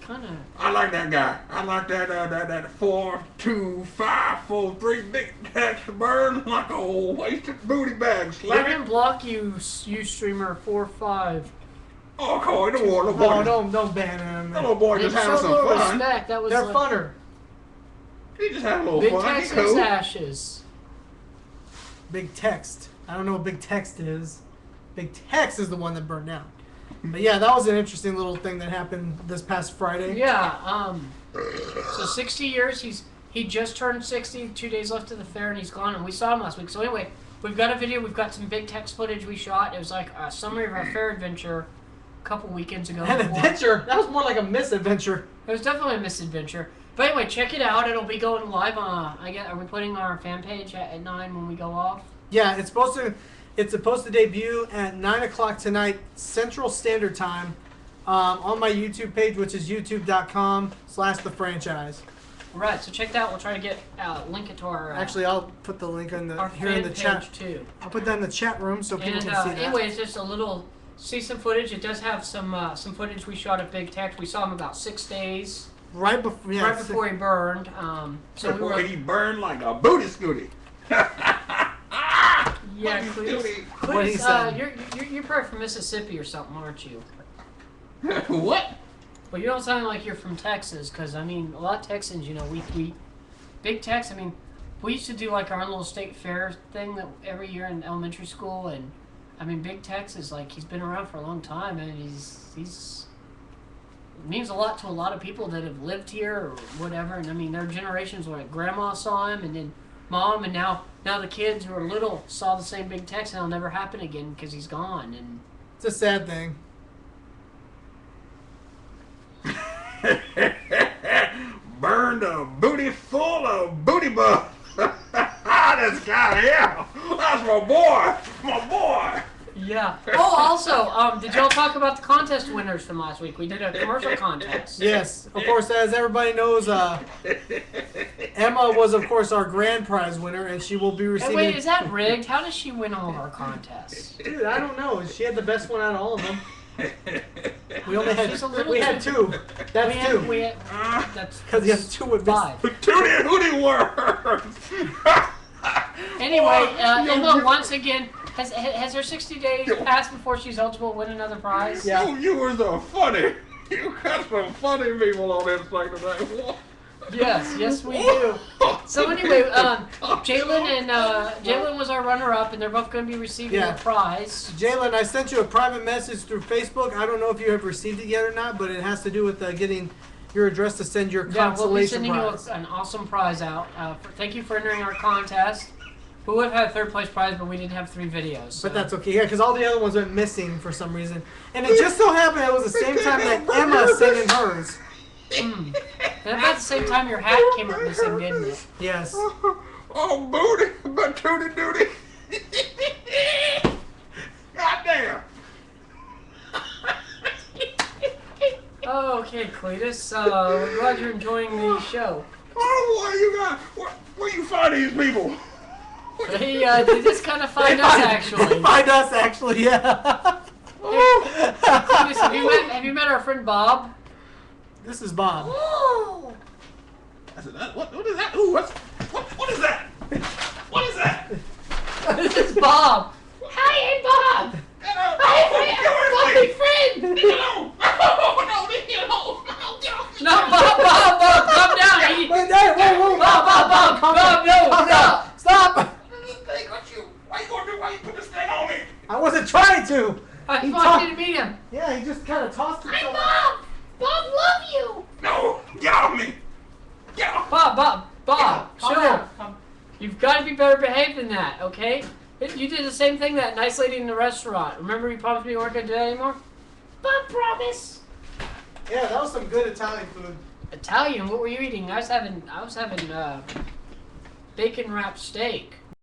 Kind of. I like that guy. I like that 4, 2, 5, 4, 3 Big Tex burned like a wasted booty bag. Let him block you, you streamer 4-5. Oh, Corey, the little boy. No, don't ban him. The little boy Hey, just show having a some little fun. respect. That was They're like, funner. He just had a little Big fun. Tex He and his cool. ashes. Big text. I don't know what big text is. Big text is the one that burned down. But yeah, that was an interesting little thing that happened this past Friday. Yeah. So 60 years. He just turned 60. 2 days left to the fair, and he's gone. And we saw him last week. So anyway, we've got a video. We've got some Big Tex footage we shot. It was like a summary of our fair adventure a couple weekends ago. An adventure. That was more like a misadventure. It was definitely a misadventure. But anyway, check it out. It'll be going live on. Are we putting our fan page at 9 when we go off? Yeah, it's supposed to debut at 9 o'clock tonight Central Standard Time on my YouTube page, which is youtube.com/thefranchise. Right. So check that out. We'll try to get link it to our. Actually, I'll put the link in our here fan in the page chat. too. I'll put that in the chat room so people And can see that. anyway, it's just a little. See some footage. It does have some footage we shot at Big Tex. We saw him about 6 days right before, yeah, right before he burned. So we were. He burned like a booty scooty. Yeah, Booty scooty. What he Cletus, said. you're probably from Mississippi or something, aren't you? What? Well, you don't sound like you're from Texas, because, I mean, a lot of Texans, you know, we Big Tex, I mean, we used to do, like, our own little state fair thing that every year in elementary school, and, I mean, Big Tex is, like, he's been around for a long time, and he's means a lot to a lot of people that have lived here or whatever, and, I mean, their generations, like, Grandma saw him, and then Mom, and now the kids who are little saw the same Big Tex, and it'll never happen again, because he's gone, and... It's a sad thing. Burned a booty full of booty bugs. This guy, yeah. That's my boy. My boy. Yeah. Oh, also, did y'all talk about the contest winners from last week? We did a commercial contest. Yes, of course, as everybody knows, Emma was, of course, our grand prize winner, and she will be Hey, receiving... wait, is that rigged? How does she win all of our contests? Dude, I don't know. She had the best one out of all of them. We only had She's a little we had two. That's two. That's Because you have two with five. Tootie hootie worms. Anyway, Yo, Emma, you- once again, has her 60 days passed before she's eligible to win another prize? Yeah. You viewers are funny. You got some funny people on this thing today. Yes, we do. So anyway, Jalen was our runner-up, and they're both going to be receiving Yeah. a prize. Jalen, I sent you a private message through Facebook. I don't know if you have received it yet or not, but it has to do with getting your address to send your Yeah, we'll be consolation sending prize. you an awesome prize out. Thank you for entering our contest. We would have had a third place prize, but we didn't have 3 videos. So. But that's okay, yeah, because all the other ones went missing for some reason. And it just so happened it was the same time that Emma sent in hers. And about the same time your hat came up missing, didn't it? Yes. Oh, booty, but tootie dootie. God damn. Okay. Okay, Cletus. We're glad you're enjoying the show. Oh, what you got? Where you find these people? They just kind of find us actually. Find us actually, yeah. Cletus, have you met our friend Bob? This is Bob. Oh. What is that? Ooh, what is that? What is that? This is Bob. Hi, Bob. Hello. Hi, Get friend. away from me. Leave me alone. Oh, no, leave me alone. No, get off me. No, Bob, calm down. Wait, Bob, no, Stop! This thing got you. Why you put this thing on me? I wasn't trying to. I He want you to meet him. Yeah, he just kind of tossed himself. Bob, love you. No, get off me. Get off. Bob, Calm chill. down. You've got to be better behaved than that, okay? You did the same thing that nice lady in the restaurant. Remember you promised me you weren't going to do that anymore? Bob, promise. Yeah, that was some good Italian food. Italian? What were you eating? I was having bacon wrapped steak.